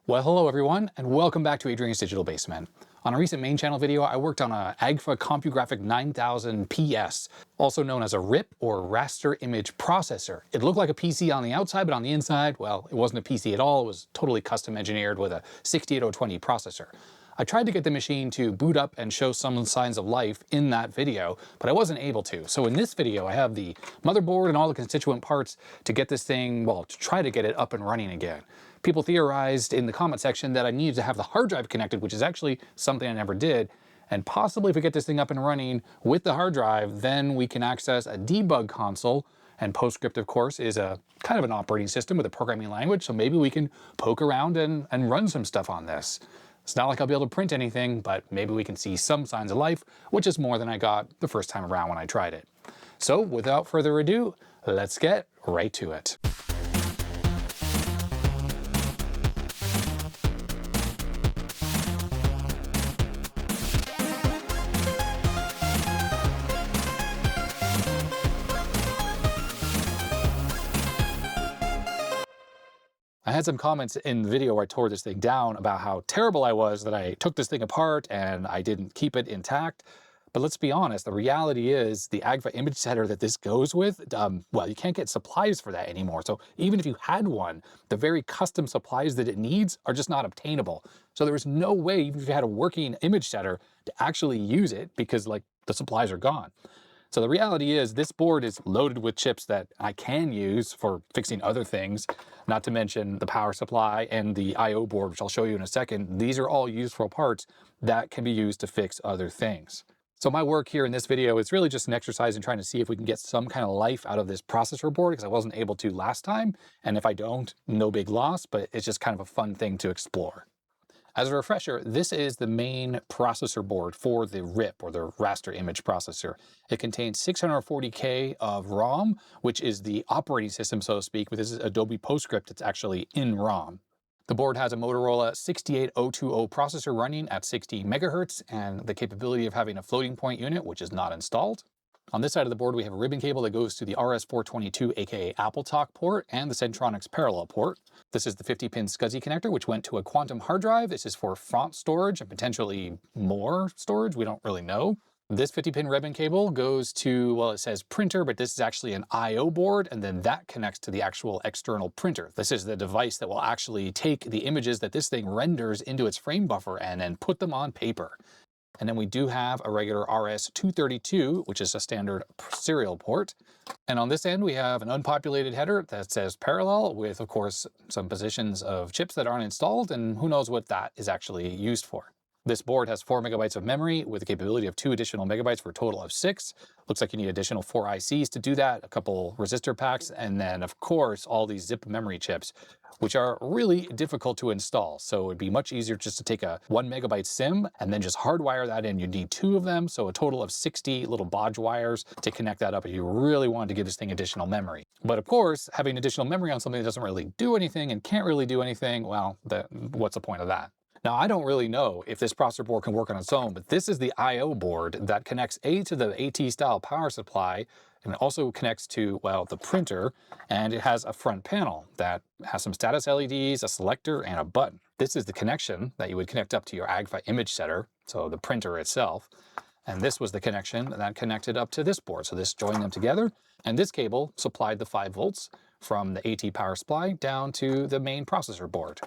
Well, hello everyone, and welcome back to Adrian's Digital Basement. On a recent main channel video, I worked on a Agfa Compugraphic 9000 PS, also known as a RIP or raster image processor. It looked like a PC on the outside, but on the inside, well, it wasn't a PC at all. It was totally custom engineered with a 68020 processor. I tried to get the machine to boot up and show some signs of life in that video, but I wasn't able to. So in this video, I have the motherboard and all the constituent parts to get this thing, well, to try to get it up and running again. People theorized in the comment section that I needed to have the hard drive connected, which is actually something I never did. And possibly if we get this thing up and running with the hard drive, then we can access a debug console. And PostScript, of course, is a kind of an operating system with a programming language. So maybe we can poke around and run some stuff on this. It's not like I'll be able to print anything, but maybe we can see some signs of life, which is more than I got the first time around when I tried it. So without further ado, let's get right to it. I had some comments in the video where I tore this thing down about how terrible I was that I took this thing apart and I didn't keep it intact. But let's be honest, the reality is the Agfa image setter that this goes with, well, you can't get supplies for that anymore. So even if you had one, the very custom supplies that it needs are just not obtainable. So there was no way, even if you had a working image setter, to actually use it because like the supplies are gone. So the reality is this board is loaded with chips that I can use for fixing other things, not to mention the power supply and the I/O board, which I'll show you in a second. These are all useful parts that can be used to fix other things. So my work here in this video is really just an exercise in trying to see if we can get some kind of life out of this processor board, because I wasn't able to last time. And if I don't, no big loss, but it's just kind of a fun thing to explore. As a refresher, this is the main processor board for the RIP, or the raster image processor. It contains 640K of ROM, which is the operating system, so to speak, but this is Adobe PostScript. It's actually in ROM. The board has a Motorola 68020 processor running at 60 megahertz and the capability of having a floating point unit, which is not installed. On this side of the board, we have a ribbon cable that goes to the RS422, aka AppleTalk port, and the Centronics parallel port. This is the 50-pin SCSI connector, which went to a quantum hard drive. This is for font storage and potentially more storage. We don't really know. This 50-pin ribbon cable goes to, well, it says printer, but this is actually an I/O board, and then that connects to the actual external printer. This is the device that will actually take the images that this thing renders into its frame buffer and then put them on paper. And then we do have a regular RS232, which is a standard serial port. And on this end, we have an unpopulated header that says parallel with, of course, some positions of chips that aren't installed, and who knows what that is actually used for. This board has 4 megabytes of memory with the capability of 2 additional megabytes for a total of 6. Looks like you need additional 4 ICs to do that, a couple resistor packs, and then, of course, all these zip memory chips, which are really difficult to install. So it'd be much easier just to take a 1 megabyte SIM and then just hardwire that in. You'd need 2 of them, so a total of 60 little bodge wires to connect that up if you really wanted to give this thing additional memory. But of course, having additional memory on something that doesn't really do anything and can't really do anything, well, what's the point of that? Now, I don't really know if this processor board can work on its own, but this is the I/O board that connects to the AT-style power supply, and it also connects to, well, the printer, and it has a front panel that has some status LEDs, a selector, and a button. This is the connection that you would connect up to your Agfa image setter, so the printer itself. And this was the connection that connected up to this board. So this joined them together, and this cable supplied the 5 volts from the AT power supply down to the main processor board.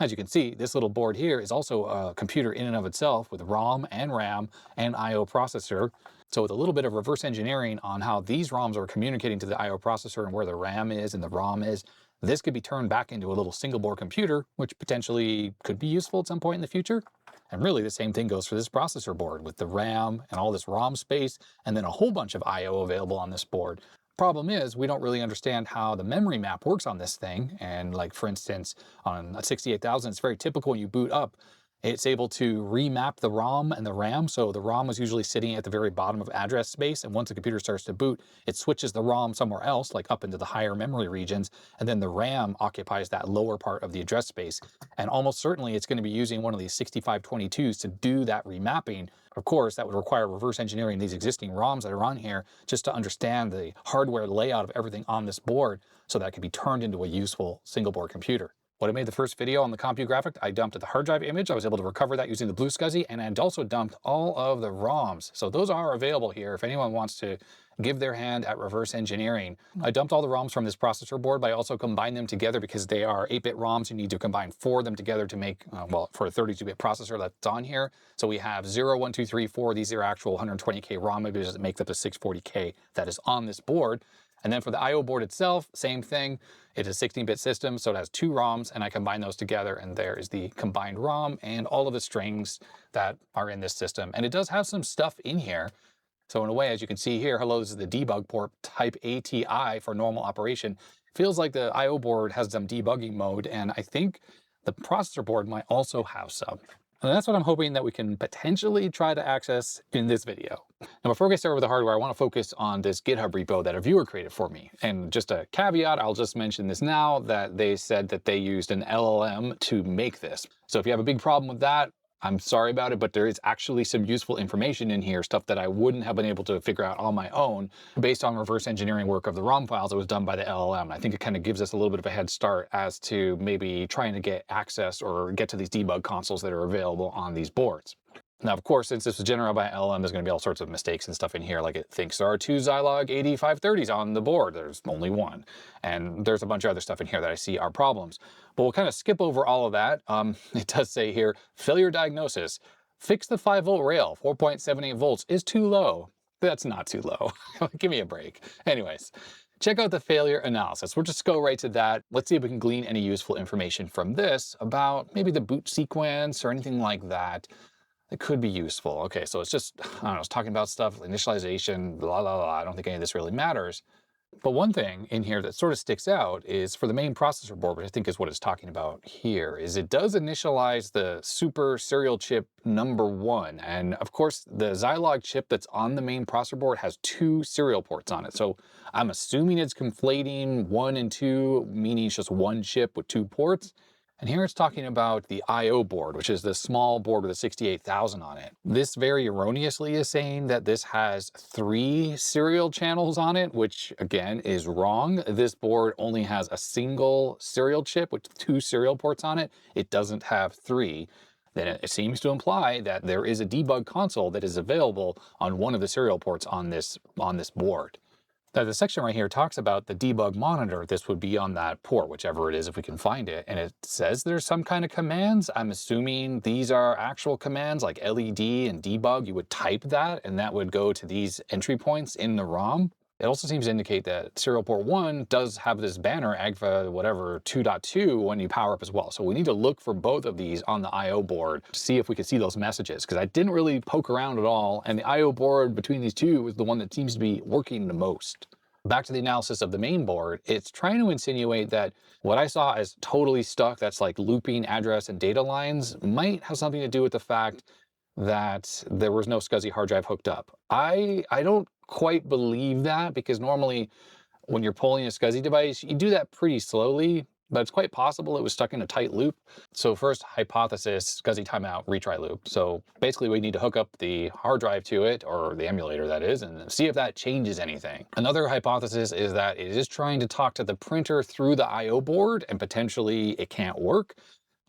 As you can see, this little board here is also a computer in and of itself with ROM and RAM and I/O processor. So with a little bit of reverse engineering on how these ROMs are communicating to the I/O processor and where the RAM is and the ROM is, this could be turned back into a little single board computer, which potentially could be useful at some point in the future. And really the same thing goes for this processor board with the RAM and all this ROM space and then a whole bunch of I/O available on this board. Problem is, we don't really understand how the memory map works on this thing. And like, for instance, on a 68000, it's very typical when you boot up, it's able to remap the ROM and the RAM. So the ROM is usually sitting at the very bottom of address space. And once the computer starts to boot, it switches the ROM somewhere else, like up into the higher memory regions. And then the RAM occupies that lower part of the address space. And almost certainly it's going to be using one of these 6522s to do that remapping. Of course, that would require reverse engineering these existing ROMs that are on here just to understand the hardware layout of everything on this board so that it can be turned into a useful single board computer. When I made the first video on the Compugraphic, I dumped the hard drive image. I was able to recover that using the blue SCSI, and I also dumped all of the ROMs. So those are available here if anyone wants to give their hand at reverse engineering. I dumped all the ROMs from this processor board, but I also combined them together because they are 8-bit ROMs. You need to combine 4 of them together to make, well, for a 32-bit processor that's on here. So we have 0, 1, 2, 3, 4. These are actual 120K ROM images that make up the 640K that is on this board. And then for the I/O board itself, same thing. It is a 16-bit system, so it has 2 ROMs, and I combine those together, and there is the combined ROM and all of the strings that are in this system. And it does have some stuff in here. So in a way, as you can see here, hello, this is the debug port type ATI for normal operation. Feels like the I/O board has some debugging mode, and I think the processor board might also have some. And that's what I'm hoping that we can potentially try to access in this video. Now, before we get started with the hardware, I want to focus on this GitHub repo that a viewer created for me. And just a caveat, I'll just mention this now, that they said that they used an LLM to make this. So if you have a big problem with that, I'm sorry about it, but there is actually some useful information in here, stuff that I wouldn't have been able to figure out on my own based on reverse engineering work of the ROM files that was done by the LLM. I think it kind of gives us a little bit of a head start as to maybe trying to get access or get to these debug consoles that are available on these boards. Now, of course, since this was generated by LLM, there's going to be all sorts of mistakes and stuff in here. Like it thinks there are 2 Zilog 8530s on the board. There's only 1. And there's a bunch of other stuff in here that I see are problems. But we'll kind of skip over all of that. It does say here, failure diagnosis. Fix the 5-volt rail. 4.78 volts is too low. That's not too low. Give me a break. Anyways, check out the failure analysis. We'll just go right to that. Let's see if we can glean any useful information from this about maybe the boot sequence or anything like that. It could be useful. Okay, so it's just, I don't know, it's talking about stuff, initialization, blah, blah, blah. I don't think any of this really matters. But one thing in here that sort of sticks out is for the main processor board, which I think is what it's talking about here, is it does initialize the super serial chip number 1. And of course, the Zilog chip that's on the main processor board has 2 serial ports on it. So I'm assuming it's conflating 1 and 2, meaning it's just 1 chip with 2 ports. And here it's talking about the I/O board, which is the small board with a 68,000 on it. This very erroneously is saying that this has 3 serial channels on it, which again is wrong. This board only has a single serial chip with 2 serial ports on it. It doesn't have 3. Then it seems to imply that there is a debug console that is available on one of the serial ports on this board. Now, the section right here talks about the debug monitor. This would be on that port, whichever it is, if we can find it. And it says there's some kind of commands. I'm assuming these are actual commands like LED and debug. You would type that, and that would go to these entry points in the ROM. It also seems to indicate that serial port 1 does have this banner, Agfa whatever 2.2, when you power up as well. So we need to look for both of these on the I/O board to see if we can see those messages, because I didn't really poke around at all, and the I/O board between these two is the one that seems to be working the most. Back to the analysis of the main board, it's trying to insinuate that what I saw as totally stuck, that's like looping address and data lines, might have something to do with the fact that there was no SCSI hard drive hooked up. I don't quite believe that, because normally when you're pulling a SCSI device, you do that pretty slowly, but it's quite possible it was stuck in a tight loop. So first hypothesis, SCSI timeout, retry loop. So basically we need to hook up the hard drive to it, or the emulator that is, and see if that changes anything. Another hypothesis is that it is trying to talk to the printer through the I/O board, and potentially it can't work.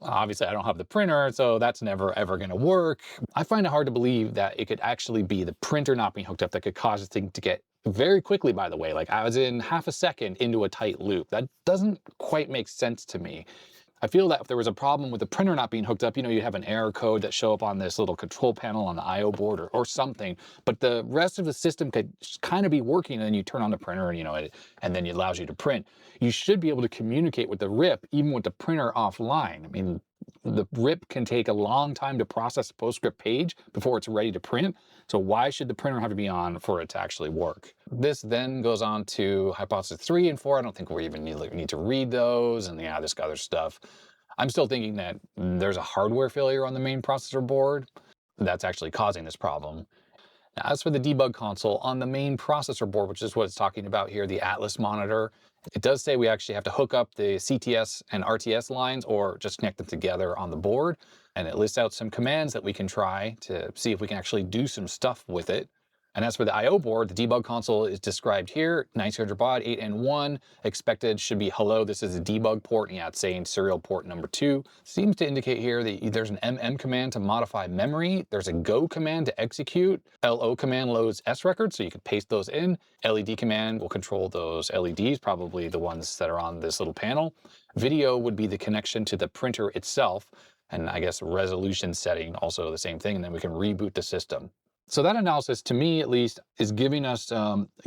Obviously, I don't have the printer, so that's never ever going to work. I find it hard to believe that it could actually be the printer not being hooked up that could cause the thing to get very quickly, by the way, like I was in half a second into a tight loop. That doesn't quite make sense to me. I feel that if there was a problem with the printer not being hooked up, you know, you have an error code that show up on this little control panel on the I/O board or something, but the rest of the system could kind of be working, and then you turn on the printer and, you know, and then it allows you to print. You should be able to communicate with the RIP even with the printer offline. I mean, the RIP can take a long time to process a PostScript page before it's ready to print. So why should the printer have to be on for it to actually work? This then goes on to hypothesis 3 and 4. I don't think we even need to read those, and yeah, this other stuff. I'm still thinking that there's a hardware failure on the main processor board that's actually causing this problem. Now, as for the debug console on the main processor board, which is what it's talking about here, the Atlas monitor, it does say we actually have to hook up the CTS and RTS lines or just connect them together on the board. And it lists out some commands that we can try to see if we can actually do some stuff with it. And as for the I/O board, the debug console is described here, 9600 baud, 8N1, expected should be hello, this is a debug port, yeah, it's saying serial port number 2. Seems to indicate here that there's an MM command to modify memory, there's a go command to execute, LO command loads S records, so you could paste those in, LED command will control those LEDs, probably the ones that are on this little panel. Video would be the connection to the printer itself, and I guess resolution setting, also the same thing, and then we can reboot the system. So that analysis, to me at least, is giving us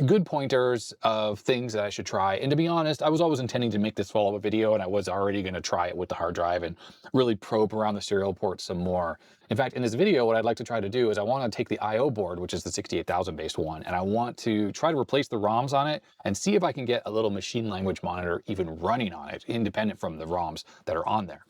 good pointers of things that I should try. And to be honest, I was always intending to make this follow-up video, and I was already going to try it with the hard drive and really probe around the serial port some more. In fact, in this video, what I'd like to try to do is I want to take the I/O board, which is the 68000 based one, and I want to try to replace the ROMs on it and see if I can get a little machine language monitor even running on it, independent from the ROMs that are on there.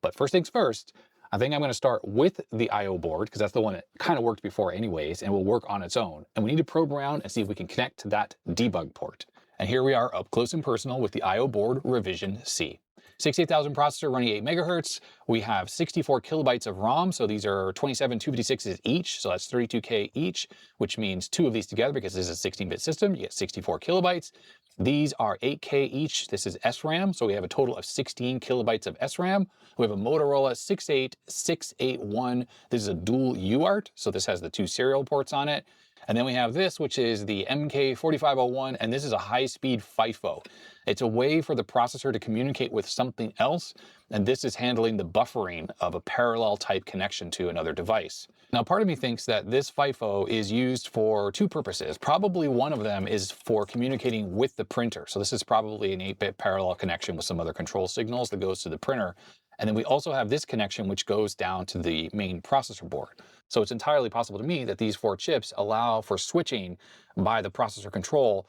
But first things first, I think I'm going to start with the I/O board because that's the one that kind of worked before anyways and will work on its own. And we need to probe around and see if we can connect to that debug port. And here we are up close and personal with the I/O board revision C. 68000 processor running 8 megahertz. We have 64 kilobytes of ROM. So these are 27 256s each. So that's 32K each, which means 2 of these together because this is a 16-bit system. You get 64 kilobytes. These are 8K each. This is SRAM. So we have a total of 16 kilobytes of SRAM. We have a Motorola 68681. This is a dual UART. So this has the 2 serial ports on it. And then we have this, which is the MK4501, and this is a high-speed FIFO. It's a way for the processor to communicate with something else, and this is handling the buffering of a parallel type connection to another device. Now, part of me thinks that this FIFO is used for 2 purposes. Probably one of them is for communicating with the printer. So this is probably an 8-bit parallel connection with some other control signals that goes to the printer. And then we also have this connection which goes down to the main processor board. So it's entirely possible to me that these 4 chips allow for switching by the processor control,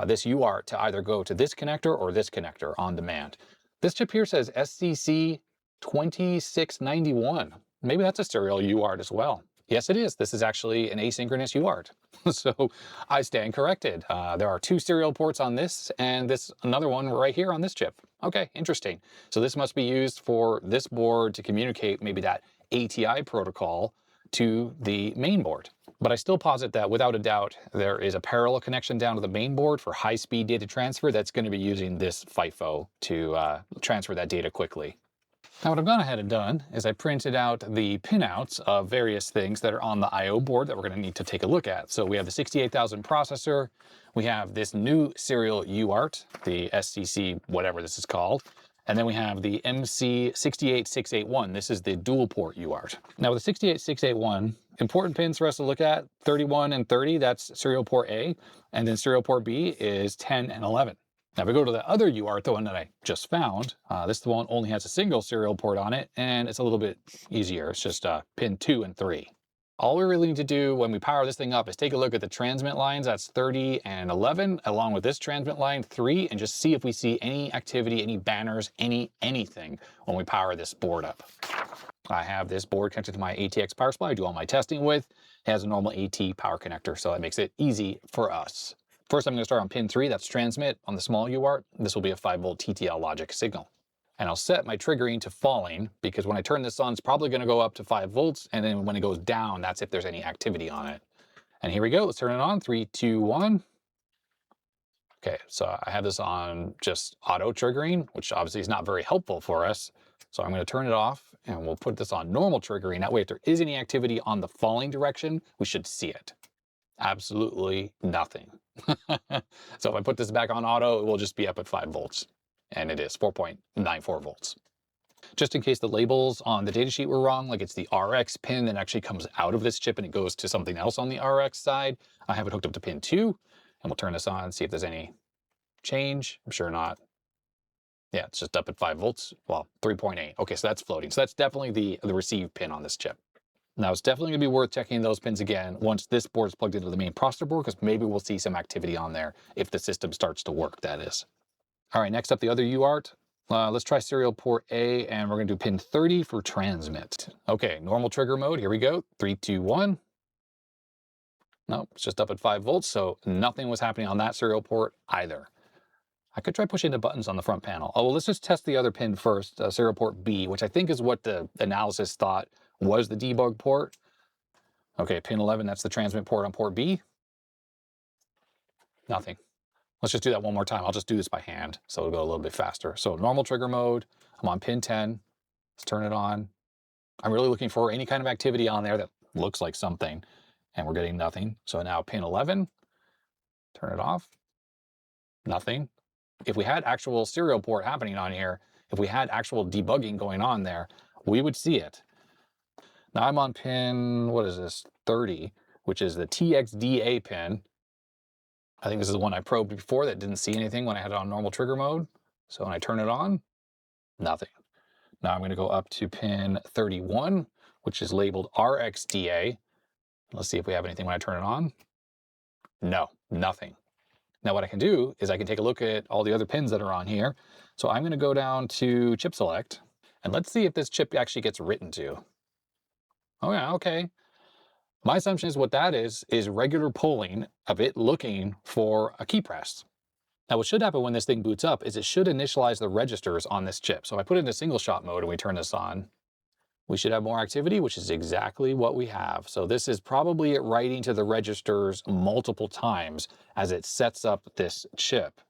this UART, to either go to this connector or this connector on demand. This chip here says SCC 2691. Maybe that's a serial UART as well. Yes, it is. This is actually an asynchronous UART. So I stand corrected. There are 2 serial ports on this and another one right here on this chip. Okay, interesting. So this must be used for this board to communicate maybe that ATI protocol to the main board. But I still posit that without a doubt, there is a parallel connection down to the main board for high-speed data transfer that's going to be using this FIFO to transfer that data quickly. Now what I've gone ahead and done is I printed out the pinouts of various things that are on the I/O board that we're going to need to take a look at. So we have the 68000 processor, we have this new serial UART, the SCC whatever this is called, and then we have the MC68681. This is the dual port UART. Now with the 68681, important pins for us to look at, 31 and 30, that's serial port A, and then serial port B is 10 and 11. Now if we go to the other UART, the one that I just found, this one only has a single serial port on it, and it's a little bit easier. It's just pin 2 and 3. All we really need to do when we power this thing up is take a look at the transmit lines, that's 30 and 11, along with this transmit line 3, and just see if we see any activity, any banners, anything when we power this board up. I have this board connected to my ATX power supply I do all my testing with. It has a normal AT power connector, so that makes it easy for us. First, I'm going to start on pin 3, that's transmit on the small UART. This will be a 5-volt TTL logic signal. And I'll set my triggering to falling because when I turn this on, it's probably going to go up to 5 volts. And then when it goes down, that's if there's any activity on it. And here we go. Let's turn it on. 3, 2, 1. Okay, so I have this on just auto triggering, which obviously is not very helpful for us. So I'm going to turn it off and we'll put this on normal triggering. That way, if there is any activity on the falling direction, we should see it. Absolutely nothing. So if I put this back on auto, it will just be up at 5 volts. And it is 4.94 volts. Just in case the labels on the datasheet were wrong, like it's the RX pin that actually comes out of this chip and it goes to something else on the RX side, I have it hooked up to pin 2, and we'll turn this on and see if there's any change. I'm sure not. Yeah, it's just up at 5 volts. Well, 3.8. Okay, so that's floating. So that's definitely the receive pin on this chip. Now, it's definitely going to be worth checking those pins again once this board is plugged into the main processor board, because maybe we'll see some activity on there if the system starts to work, that is. All right, next up, the other UART. Let's try serial port A, and we're going to do pin 30 for transmit. Okay, normal trigger mode. Here we go. 3, 2, 1. Nope, it's just up at 5 volts, so nothing was happening on that serial port either. I could try pushing the buttons on the front panel. Oh, well, let's just test the other pin first, serial port B, which I think is what the analysis thought was the debug port. Okay, pin 11, that's the transmit port on port B. Nothing. Let's just do that one more time. I'll just do this by hand, so it'll go a little bit faster. So normal trigger mode, I'm on pin 10. Let's turn it on. I'm really looking for any kind of activity on there that looks like something, and we're getting nothing. So now pin 11, turn it off, nothing. If we had actual serial port happening on here, if we had actual debugging going on there, we would see it. Now I'm on pin, what is this, 30, which is the TXDA pin. I think this is the one I probed before that didn't see anything when I had it on normal trigger mode. So when I turn it on, nothing. Now I'm going to go up to pin 31, which is labeled RXDA. Let's see if we have anything when I turn it on. No, nothing. Now what I can do is I can take a look at all the other pins that are on here. So I'm going to go down to chip select, and let's see if this chip actually gets written to. Oh yeah, okay. My assumption is what that is regular polling of it looking for a key press. Now what should happen when this thing boots up is it should initialize the registers on this chip. So if I put it into single shot mode and we turn this on, we should have more activity, which is exactly what we have. So this is probably it writing to the registers multiple times as it sets up this chip.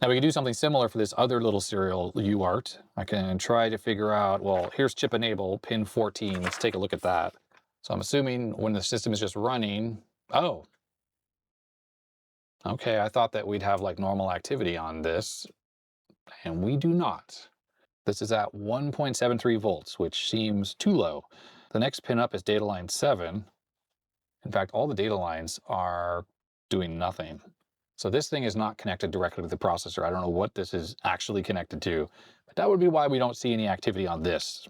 Now we can do something similar for this other little serial UART. I can try to figure out, well, here's chip enable, pin 14. Let's take a look at that. So I'm assuming when the system is just running, oh, okay, I thought that we'd have like normal activity on this, and we do not. This is at 1.73 volts, which seems too low. The next pin up is data line 7. In fact, all the data lines are doing nothing. So this thing is not connected directly to the processor. I don't know what this is actually connected to, but that would be why we don't see any activity on this.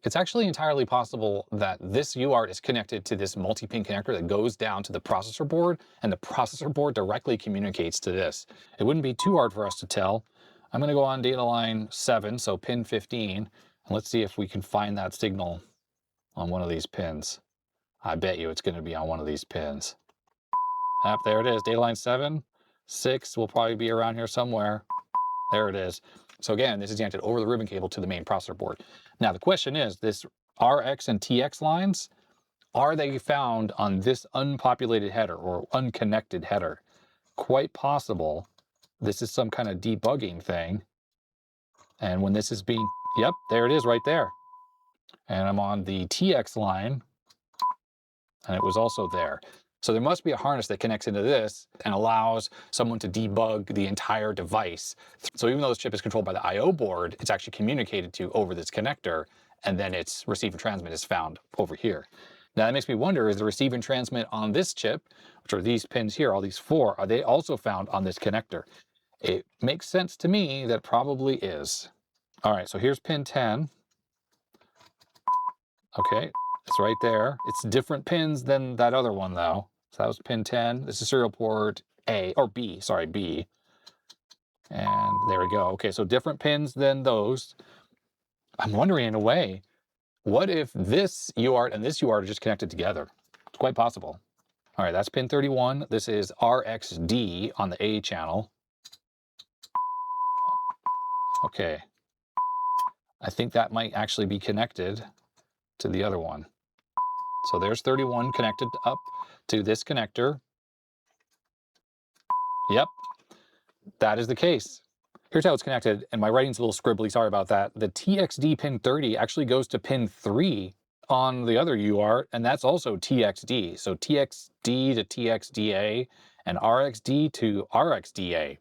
It's actually entirely possible that this UART is connected to this multi-pin connector that goes down to the processor board, and the processor board directly communicates to this. It wouldn't be too hard for us to tell. I'm going to go on data line 7, so pin 15, and let's see if we can find that signal on one of these pins. I bet you it's going to be on one of these pins. Yep, there it is, data line 7. 6 will probably be around here somewhere. There it is. So again, this is connected over the ribbon cable to the main processor board. Now the question is, this RX and TX lines, are they found on this unpopulated header or unconnected header? Quite possible this is some kind of debugging thing. And when this is being, yep, there it is right there. And I'm on the TX line, and it was also there. So there must be a harness that connects into this and allows someone to debug the entire device. So even though this chip is controlled by the I/O board, it's actually communicated to over this connector, and then its receive and transmit is found over here. Now that makes me wonder, is the receive and transmit on this chip, which are these pins here, all these 4, are they also found on this connector? It makes sense to me that probably is. All right, so here's pin 10. Okay, it's right there. It's different pins than that other one though. So that was pin 10. This is serial port A, or B, sorry, B. And there we go. Okay, so different pins than those. I'm wondering in a way, what if this UART and this UART are just connected together? It's quite possible. All right, that's pin 31. This is RXD on the A channel. Okay. I think that might actually be connected to the other one. So there's 31 connected up to this connector. Yep, that is the case. Here's how it's connected, and my writing's a little scribbly, sorry about that. The TXD pin 30 actually goes to pin 3 on the other UART, and that's also TXD. So TXD to TXDA and RXD to RXDA.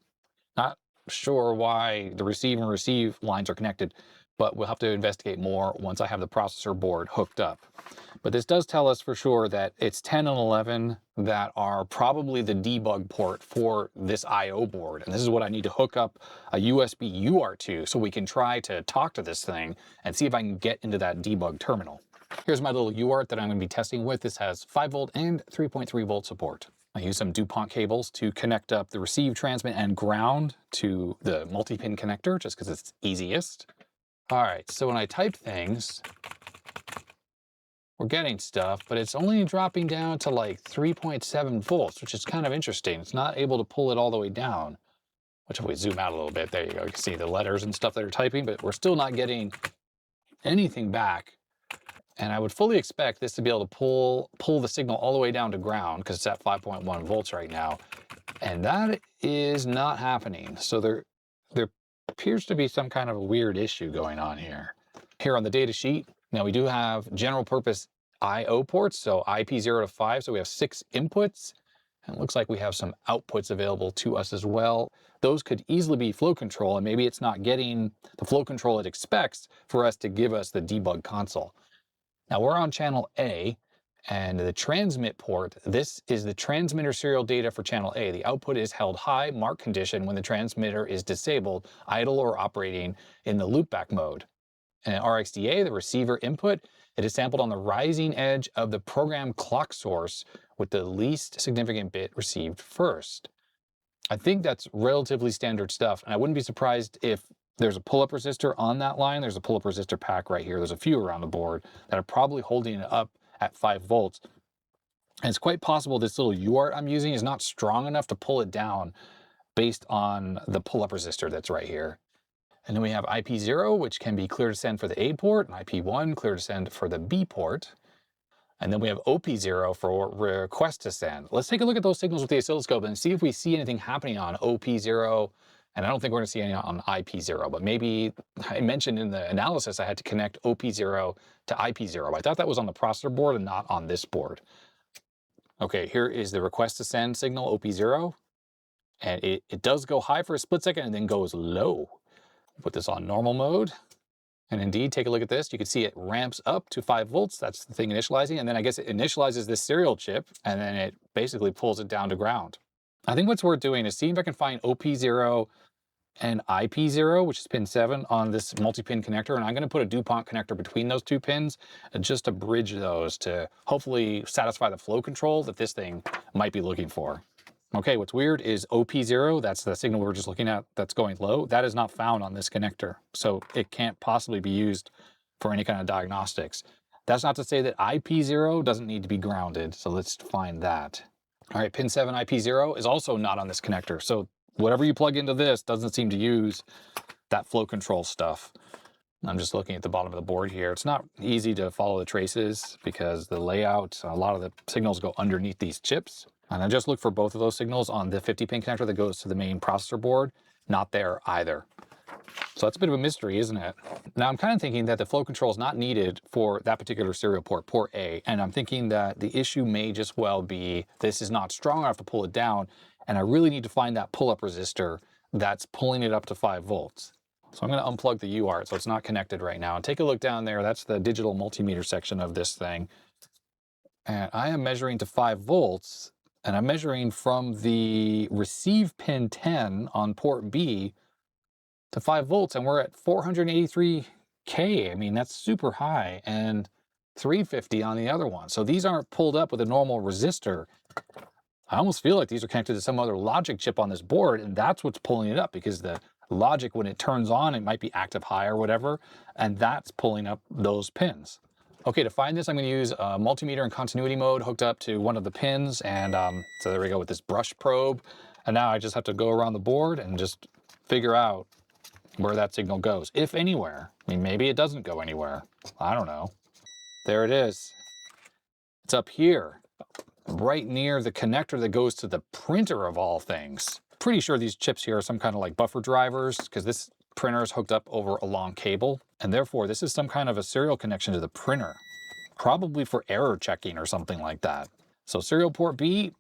Not sure why the receive and receive lines are connected, but we'll have to investigate more once I have the processor board hooked up. But this does tell us for sure that it's 10 and 11 that are probably the debug port for this I/O board. And this is what I need to hook up a USB UART to so we can try to talk to this thing and see if I can get into that debug terminal. Here's my little UART that I'm going to be testing with. This has 5 volt and 3.3 volt support. I use some DuPont cables to connect up the receive, transmit, and ground to the multi-pin connector, just because it's easiest. All right, so when I type things, we're getting stuff, but it's only dropping down to like 3.7 volts, which is kind of interesting. It's not able to pull it all the way down, which if we zoom out a little bit, there you go. You can see the letters and stuff that are typing, but we're still not getting anything back. And I would fully expect this to be able to pull the signal all the way down to ground because it's at 5.1 volts right now. And that is not happening. So there appears to be some kind of a weird issue going on here. Here on the data sheet, now we do have general purpose I/O ports, so IP0 to 5, so we have 6 inputs. And it looks like we have some outputs available to us as well. Those could easily be flow control, and maybe it's not getting the flow control it expects for us to give us the debug console. Now we're on channel A, and the transmit port, this is the transmitter serial data for channel A. The output is held high, mark condition, when the transmitter is disabled, idle, or operating in the loopback mode. And RxDA, the receiver input, it is sampled on the rising edge of the program clock source with the least significant bit received first. I think that's relatively standard stuff, and I wouldn't be surprised if there's a pull-up resistor on that line. There's a pull-up resistor pack right here. There's a few around the board that are probably holding it up at 5 volts. And it's quite possible this little UART I'm using is not strong enough to pull it down based on the pull-up resistor that's right here. And then we have IP0, which can be clear to send for the A port, and IP1, clear to send for the B port. And then we have OP0 for request to send. Let's take a look at those signals with the oscilloscope and see if we see anything happening on OP0. And I don't think we're going to see any on IP0, but maybe I mentioned in the analysis I had to connect OP0 to IP0. I thought that was on the processor board and not on this board. Okay, here is the request to send signal, OP0. And it does go high for a split second and then goes low. Put this on normal mode. And indeed, take a look at this. You can see it ramps up to 5 volts. That's the thing initializing. And then I guess it initializes this serial chip, and then it basically pulls it down to ground. I think what's worth doing is seeing if I can find OP0 and IP0, which is pin 7, on this multi-pin connector. And I'm going to put a DuPont connector between those 2 pins just to bridge those to hopefully satisfy the flow control that this thing might be looking for. Okay, what's weird is OP0, that's the signal we were just looking at that's going low, that is not found on this connector. So it can't possibly be used for any kind of diagnostics. That's not to say that IP0 doesn't need to be grounded. So let's find that. All right, pin 7 IP0 is also not on this connector. So whatever you plug into this doesn't seem to use that flow control stuff. I'm just looking at the bottom of the board here. It's not easy to follow the traces because the layout, a lot of the signals go underneath these chips. And I just looked for both of those signals on the 50-pin connector that goes to the main processor board. Not there either. So that's a bit of a mystery, isn't it? Now I'm kind of thinking that the flow control is not needed for that particular serial port, port A. And I'm thinking that the issue may just well be this is not strong enough to pull it down. And I really need to find that pull-up resistor that's pulling it up to 5 volts. So I'm going to unplug the UART so it's not connected right now. And take a look down there. That's the digital multimeter section of this thing. And I am measuring to 5 volts. And I'm measuring from the receive pin 10 on port B to 5 volts. And we're at 483K. I mean, that's super high. And 350 on the other one. So these aren't pulled up with a normal resistor. I almost feel like these are connected to some other logic chip on this board. And that's what's pulling it up, because the logic, when it turns on, it might be active high or whatever, and that's pulling up those pins. Okay, to find this, I'm going to use a multimeter in continuity mode hooked up to one of the pins, and so there we go with this brush probe. And now I just have to go around the board and just figure out where that signal goes, if anywhere. I mean, maybe it doesn't go anywhere. I don't know. There it is. It's up here, right near the connector that goes to the printer of all things. Pretty sure these chips here are some kind of like buffer drivers, because this printer is hooked up over a long cable, and therefore this is some kind of a serial connection to the printer, probably for error checking or something like that. So serial port B,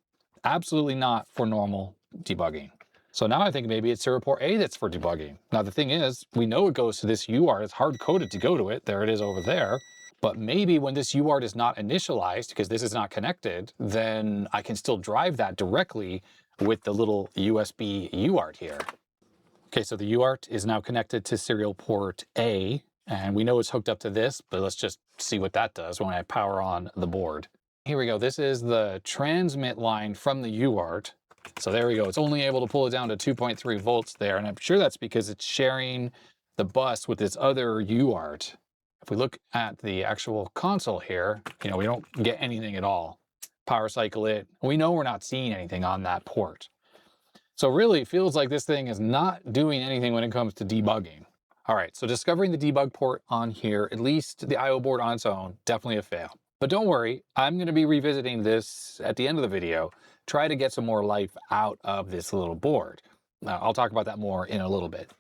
absolutely not for normal debugging. So now I think maybe it's serial port A that's for debugging. Now the thing is, we know it goes to this UART, it's hard coded to go to it, there it is over there. But maybe when this UART is not initialized, because this is not connected, then I can still drive that directly with the little USB UART here. Okay, so the UART is now connected to serial port A, and we know it's hooked up to this, but let's just see what that does when I power on the board. Here we go. This is the transmit line from the UART. So there we go. It's only able to pull it down to 2.3 volts there, and I'm sure that's because it's sharing the bus with this other UART. If we look at the actual console here, we don't get anything at all. Power cycle it. We know we're not seeing anything on that port. So really, it feels like this thing is not doing anything when it comes to debugging. All right, so discovering the debug port on here, at least the I/O board on its own, definitely a fail. But don't worry, I'm going to be revisiting this at the end of the video, try to get some more life out of this little board. I'll talk about that more in a little bit.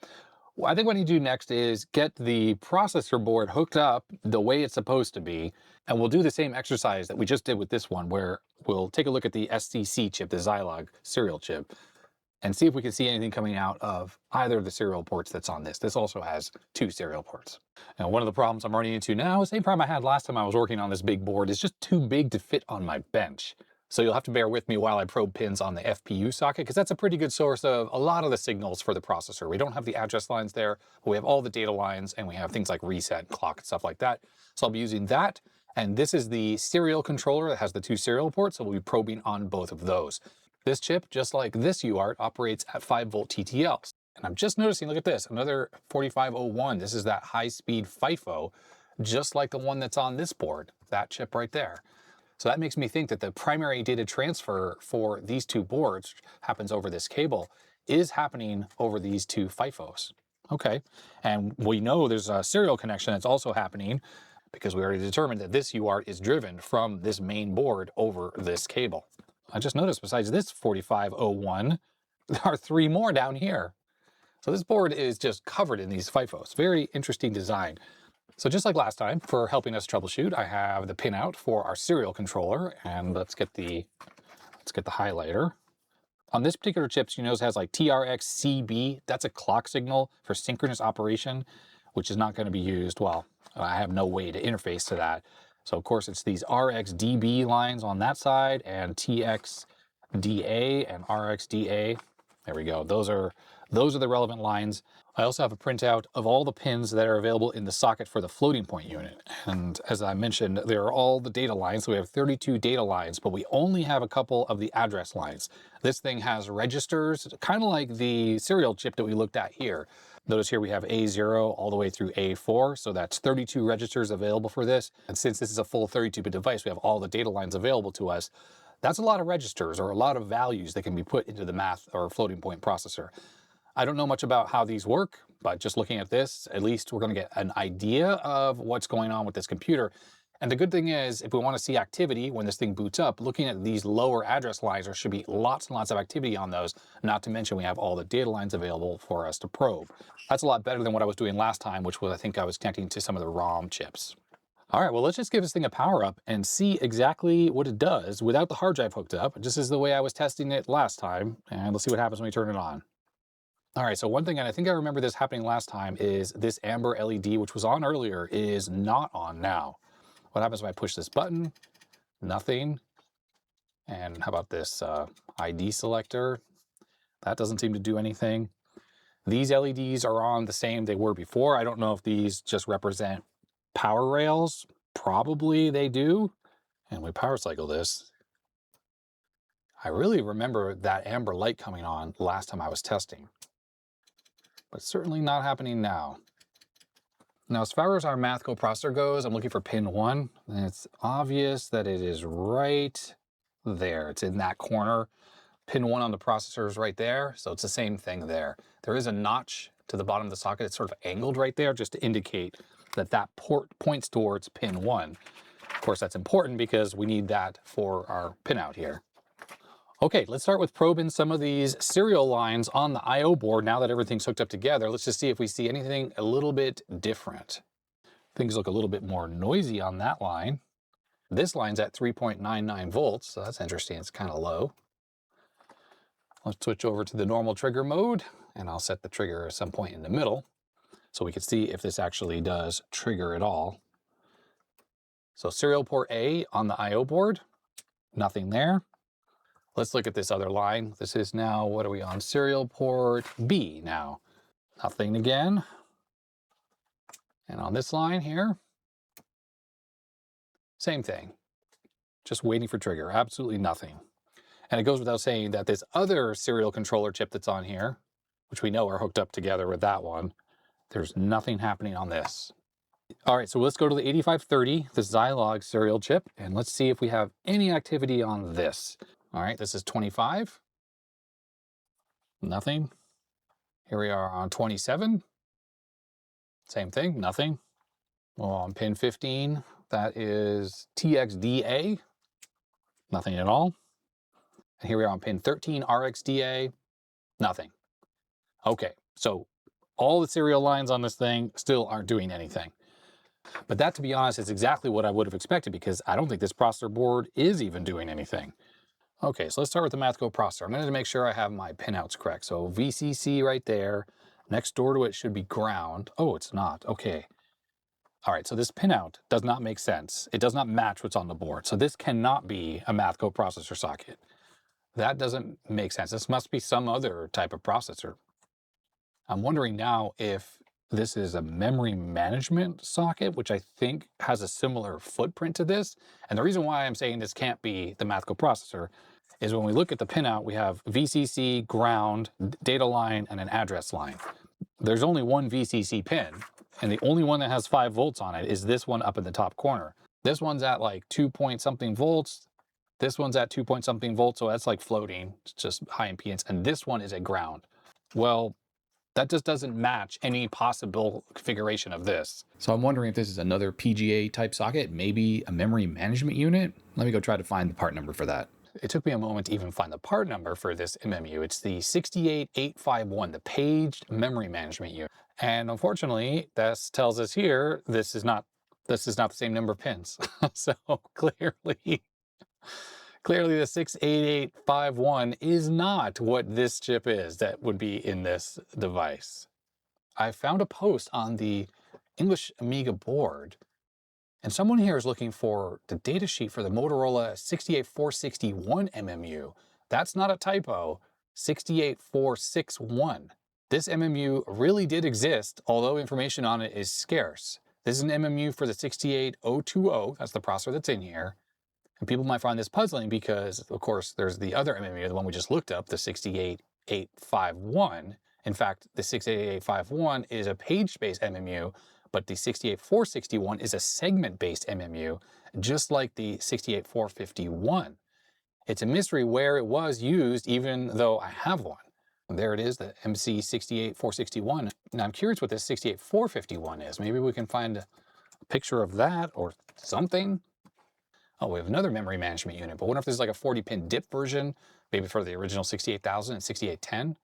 I think what you do next is get the processor board hooked up the way it's supposed to be, and we'll do the same exercise that we just did with this one, where we'll take a look at the SCC chip, the Zilog serial chip, and see if we can see anything coming out of either of the serial ports that's on this. This also has 2 serial ports. Now, one of the problems I'm running into now, same problem I had last time I was working on this big board, is just too big to fit on my bench. So you'll have to bear with me while I probe pins on the FPU socket, because that's a pretty good source of a lot of the signals for the processor. We don't have the address lines there, but we have all the data lines, and we have things like reset, clock, and stuff like that. So I'll be using that. And this is the serial controller that has the 2 serial ports, so we'll be probing on both of those. This chip, just like this UART, operates at 5-volt TTLs. And I'm just noticing, look at this, another 4501. This is that high-speed FIFO, just like the one that's on this board, that chip right there. So that makes me think that the primary data transfer for these 2 boards happens over this cable, is happening over these 2 FIFOs. Okay, and we know there's a serial connection that's also happening because we already determined that this UART is driven from this main board over this cable. I just noticed besides this 4501, there are 3 more down here. So this board is just covered in these FIFOs. Very interesting design. So just like last time, for helping us troubleshoot, I have the pinout for our serial controller, and let's get the highlighter. On this particular chip, you notice it has like TRXCB. That's a clock signal for synchronous operation, which is not going to be used. Well, I have no way to interface to that. So of course it's these RXDB lines on that side and TXDA and RXDA. There we go. Those are the relevant lines. I also have a printout of all the pins that are available in the socket for the floating point unit. And as I mentioned, there are all the data lines. So we have 32 data lines, but we only have a couple of the address lines. This thing has registers, kind of like the serial chip that we looked at here. Notice here we have A0 all the way through A4, so that's 32 registers available for this. And since this is a full 32-bit device, we have all the data lines available to us. That's a lot of registers, or a lot of values that can be put into the math or floating point processor. I don't know much about how these work, but just looking at this, at least we're going to get an idea of what's going on with this computer. And the good thing is, if we want to see activity when this thing boots up, looking at these lower address lines, there should be lots and lots of activity on those, not to mention we have all the data lines available for us to probe. That's a lot better than what I was doing last time, which was, I think I was connecting to some of the ROM chips. All right, well, let's just give this thing a power up and see exactly what it does without the hard drive hooked up, just as the way I was testing it last time. And let's see what happens when we turn it on. All right, so one thing, and I think I remember this happening last time, is this amber LED, which was on earlier, is not on now. What happens when I push this button? Nothing. And how about this ID selector? That doesn't seem to do anything. These LEDs are on the same they were before. I don't know if these just represent power rails. Probably they do. And we power cycle this. I really remember that amber light coming on last time I was testing, but certainly not happening now. Now, as far as our math coprocessor goes, I'm looking for pin 1, and it's obvious that it is right there. It's in that corner. Pin 1 on the processor is right there, so it's the same thing there. There is a notch to the bottom of the socket. It's sort of angled right there just to indicate that that port points towards pin 1. Of course, that's important because we need that for our pinout here. Okay, let's start with probing some of these serial lines on the I/O board now that everything's hooked up together. Let's just see if we see anything a little bit different. Things look a little bit more noisy on that line. This line's at 3.99 volts, so that's interesting. It's kind of low. Let's switch over to the normal trigger mode, and I'll set the trigger at some point in the middle so we can see if this actually does trigger at all. So serial port A on the I/O board, nothing there. Let's look at this other line. This is now, what are we on? Serial port B now. Nothing again. And on this line here, same thing. Just waiting for trigger, absolutely nothing. And it goes without saying that this other serial controller chip that's on here, which we know are hooked up together with that one, there's nothing happening on this. All right, so let's go to the 8530, the Zilog serial chip, and let's see if we have any activity on this. All right, this is 25. Nothing. Here we are on 27. Same thing, nothing. Well, on pin 15, That is TXDA, nothing at all. And here we are on pin 13, RXDA, nothing. Okay, so all the serial lines on this thing still aren't doing anything. But that, to be honest, is exactly what I would have expected, because I don't think this processor board is even doing anything. Okay, so let's start with the Mathco processor. I'm going to make sure I have my pinouts correct. So VCC right there. Next door to it should be ground. Oh, it's not. Okay. All right, so this pinout does not make sense. It does not match what's on the board. So this cannot be a Mathco processor socket. That doesn't make sense. This must be some other type of processor. I'm wondering now if this is a memory management socket, which I think has a similar footprint to this. And the reason why I'm saying this can't be the Mathco processor is when we look at the pinout, we have VCC, ground, data line, and an address line. There's only one VCC pin, and the only one that has 5 volts on it is this one up in the top corner. This one's at like 2 point something volts. This one's at 2 point something volts, so that's like floating. It's just high impedance. And this one is at ground. Well, that just doesn't match any possible configuration of this. So I'm wondering if this is another PGA type socket, maybe a memory management unit. Let me go try to find the part number for that. It took me a moment to even find the part number for this MMU. It's the 68851, the paged memory management unit. And unfortunately, this tells us here, this is not the same number of pins. So clearly the 68851 is not what this chip is that would be in this device. I found a post on the English Amiga board, and someone here is looking for the datasheet for the Motorola 68461 MMU. That's not a typo, 68461. This MMU really did exist, although information on it is scarce. This is an MMU for the 68020, that's the processor that's in here. And people might find this puzzling because, of course, there's the other MMU, the one we just looked up, the 68851. In fact, the 68851 is a page-based MMU, but the 68461 is a segment-based MMU, just like the 68451. It's a mystery where it was used, even though I have one. And there it is, the MC68461. Now I'm curious what this 68451 is. Maybe we can find a picture of that or something. Oh, we have another memory management unit, but I wonder if this is like a 40-pin DIP version, maybe for the original 68000 and 6810.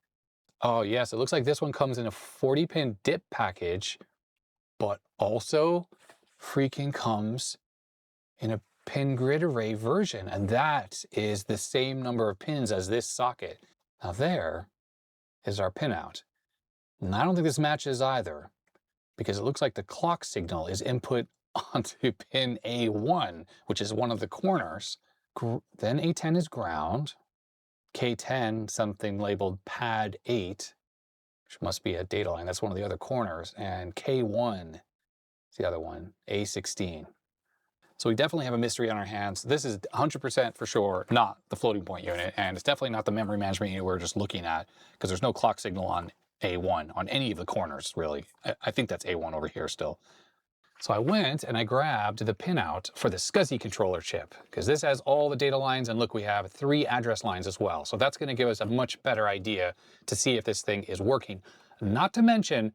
Oh yes, it looks like this one comes in a 40-pin DIP package, but also freaking comes in a pin grid array version, and that is the same number of pins as this socket. Now there is our pinout. And I don't think this matches either, because it looks like the clock signal is input onto pin A1, which is one of the corners. Then A10 is ground, K10 something labeled pad 8, which must be a data line, that's one of the other corners, and K1 is the other one, A16. So we definitely have a mystery on our hands. This is 100% for sure not the floating point unit, and it's definitely not the memory management unit we're just looking at, because there's no clock signal on A1, on any of the corners, really. I think that's A1 over here still. So I went and I grabbed the pinout for the SCSI controller chip, because this has all the data lines, and look, we have 3 address lines as well. So that's going to give us a much better idea to see if this thing is working. Not to mention,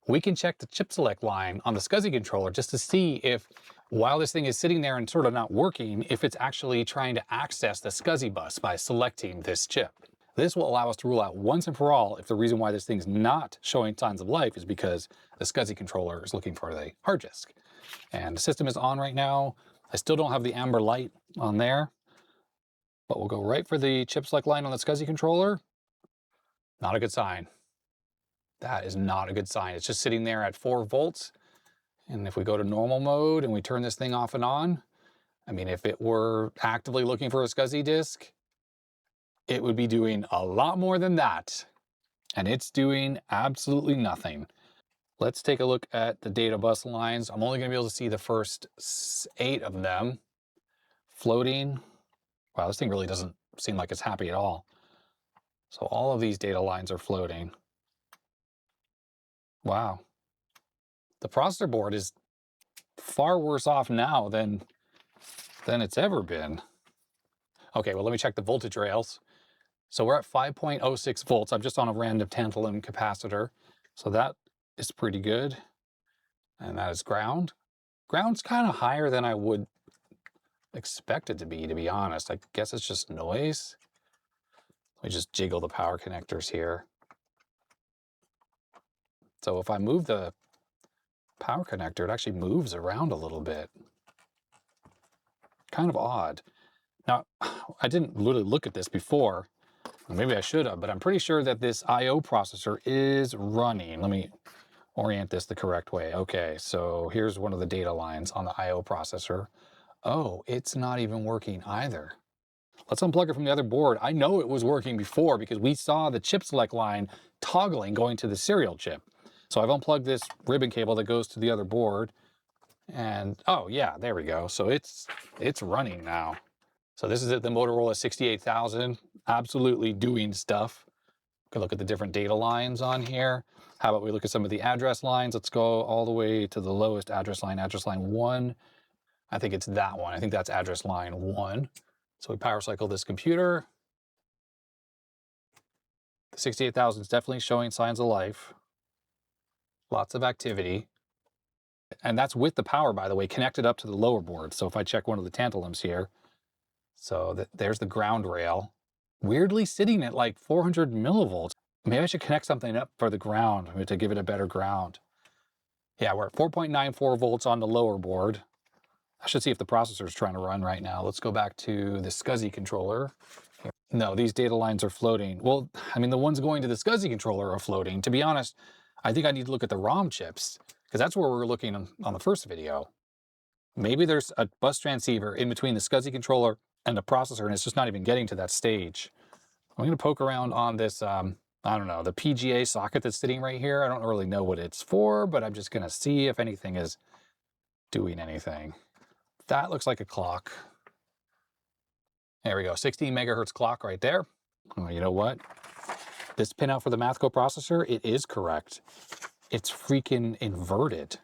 we can check the chip select line on the SCSI controller just to see if, while this thing is sitting there and sort of not working, if it's actually trying to access the SCSI bus by selecting this chip. This will allow us to rule out once and for all if the reason why this thing's not showing signs of life is because the SCSI controller is looking for the hard disk. And the system is on right now. I still don't have the amber light on there, but we'll go right for the chip select line on the SCSI controller. Not a good sign. That is not a good sign. It's just sitting there at 4 volts. And if we go to normal mode and we turn this thing off and on, I mean, if it were actively looking for a SCSI disk, it would be doing a lot more than that. And it's doing absolutely nothing. Let's take a look at the data bus lines. I'm only going to be able to see the first 8 of them floating. Wow, this thing really doesn't seem like it's happy at all. So all of these data lines are floating. Wow. The processor board is far worse off now than it's ever been. Okay, well, let me check the voltage rails. So we're at 5.06 volts. I'm just on a random tantalum capacitor. So that is pretty good. And that is ground. Ground's kind of higher than I would expect it to be honest. I guess it's just noise. Let me just jiggle the power connectors here. So if I move the power connector, it actually moves around a little bit. Kind of odd. Now, I didn't really look at this before. Maybe I should have, but I'm pretty sure that this I/O processor is running. Let me orient this the correct way. Okay, so here's one of the data lines on the I/O processor. Oh, it's not even working either. Let's unplug it from the other board. I know it was working before because we saw the chip select line toggling going to the serial chip. So I've unplugged this ribbon cable that goes to the other board. And oh yeah, there we go. So it's running now. So this is it, the Motorola 68000, absolutely doing stuff. We can look at the different data lines on here. How about we look at some of the address lines? Let's go all the way to the lowest address line 1. I think it's that one. I think that's address line 1. So we power cycle this computer. The 68000 is definitely showing signs of life. Lots of activity. And that's with the power, by the way, connected up to the lower board. So if I check one of the tantalums here, so there's the ground rail, weirdly sitting at like 400 millivolts. Maybe I should connect something up for the ground to give it a better ground. Yeah, we're at 4.94 volts on the lower board. I should see if the processor is trying to run right now. Let's go back to the SCSI controller. No, these data lines are floating. Well, I mean, the ones going to the SCSI controller are floating. To be honest, I think I need to look at the ROM chips because that's where we were looking on the first video. Maybe there's a bus transceiver in between the SCSI controller and the processor, and it's just not even getting to that stage. I'm going to poke around on this, I don't know, the PGA socket that's sitting right here. I don't really know what it's for, but I'm just going to see if anything is doing anything. That looks like a clock. There we go, 16 megahertz clock right there. Oh, you know what? This pinout for the math coprocessor, it is correct. It's freaking inverted.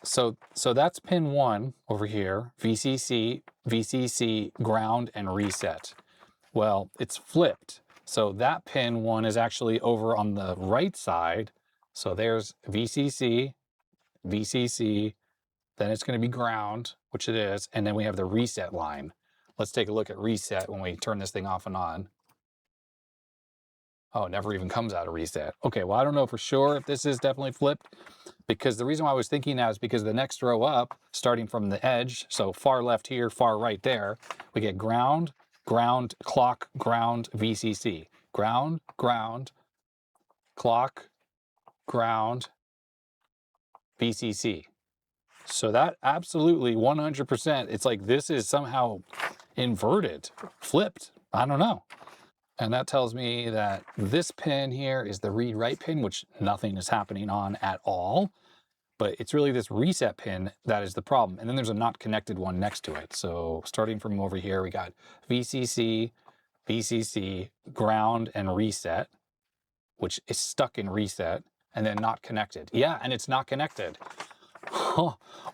So that's pin 1 over here, VCC, VCC, ground, and reset. Well, it's flipped. So that pin 1 is actually over on the right side. So there's VCC, VCC, then it's going to be ground, which it is, and then we have the reset line. Let's take a look at reset when we turn this thing off and on. Oh, it never even comes out of reset. Okay, well, I don't know for sure if this is definitely flipped, because the reason why I was thinking that is because the next row up, starting from the edge, so far left here, far right there, we get ground, ground, clock, ground, VCC. Ground, ground, clock, ground, VCC. So that absolutely 100%, it's like this is somehow inverted, flipped. I don't know. And that tells me that this pin here is the read-write pin, which nothing is happening on at all. But it's really this reset pin that is the problem. And then there's a not connected one next to it. So starting from over here, we got VCC, VCC, ground, and reset, which is stuck in reset, and then not connected. Yeah, and it's not connected.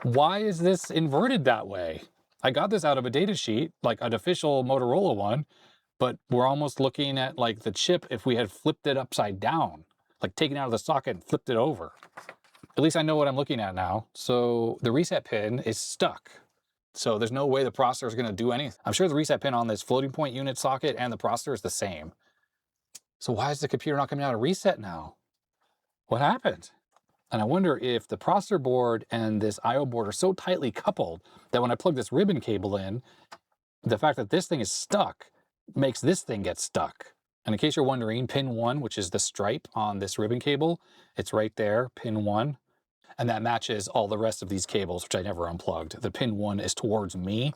Why is this inverted that way? I got this out of a data sheet, like an official Motorola one, but we're almost looking at like the chip if we had flipped it upside down, like taken it out of the socket and flipped it over. At least I know what I'm looking at now. So the reset pin is stuck. So there's no way the processor is going to do anything. I'm sure the reset pin on this floating point unit socket and the processor is the same. So why is the computer not coming out of reset now? What happened? And I wonder if the processor board and this I/O board are so tightly coupled that when I plug this ribbon cable in, the fact that this thing is stuck makes this thing get stuck. And in case you're wondering, pin 1, which is the stripe on this ribbon cable, it's right there, pin 1. And that matches all the rest of these cables, which I never unplugged. The pin 1 is towards me.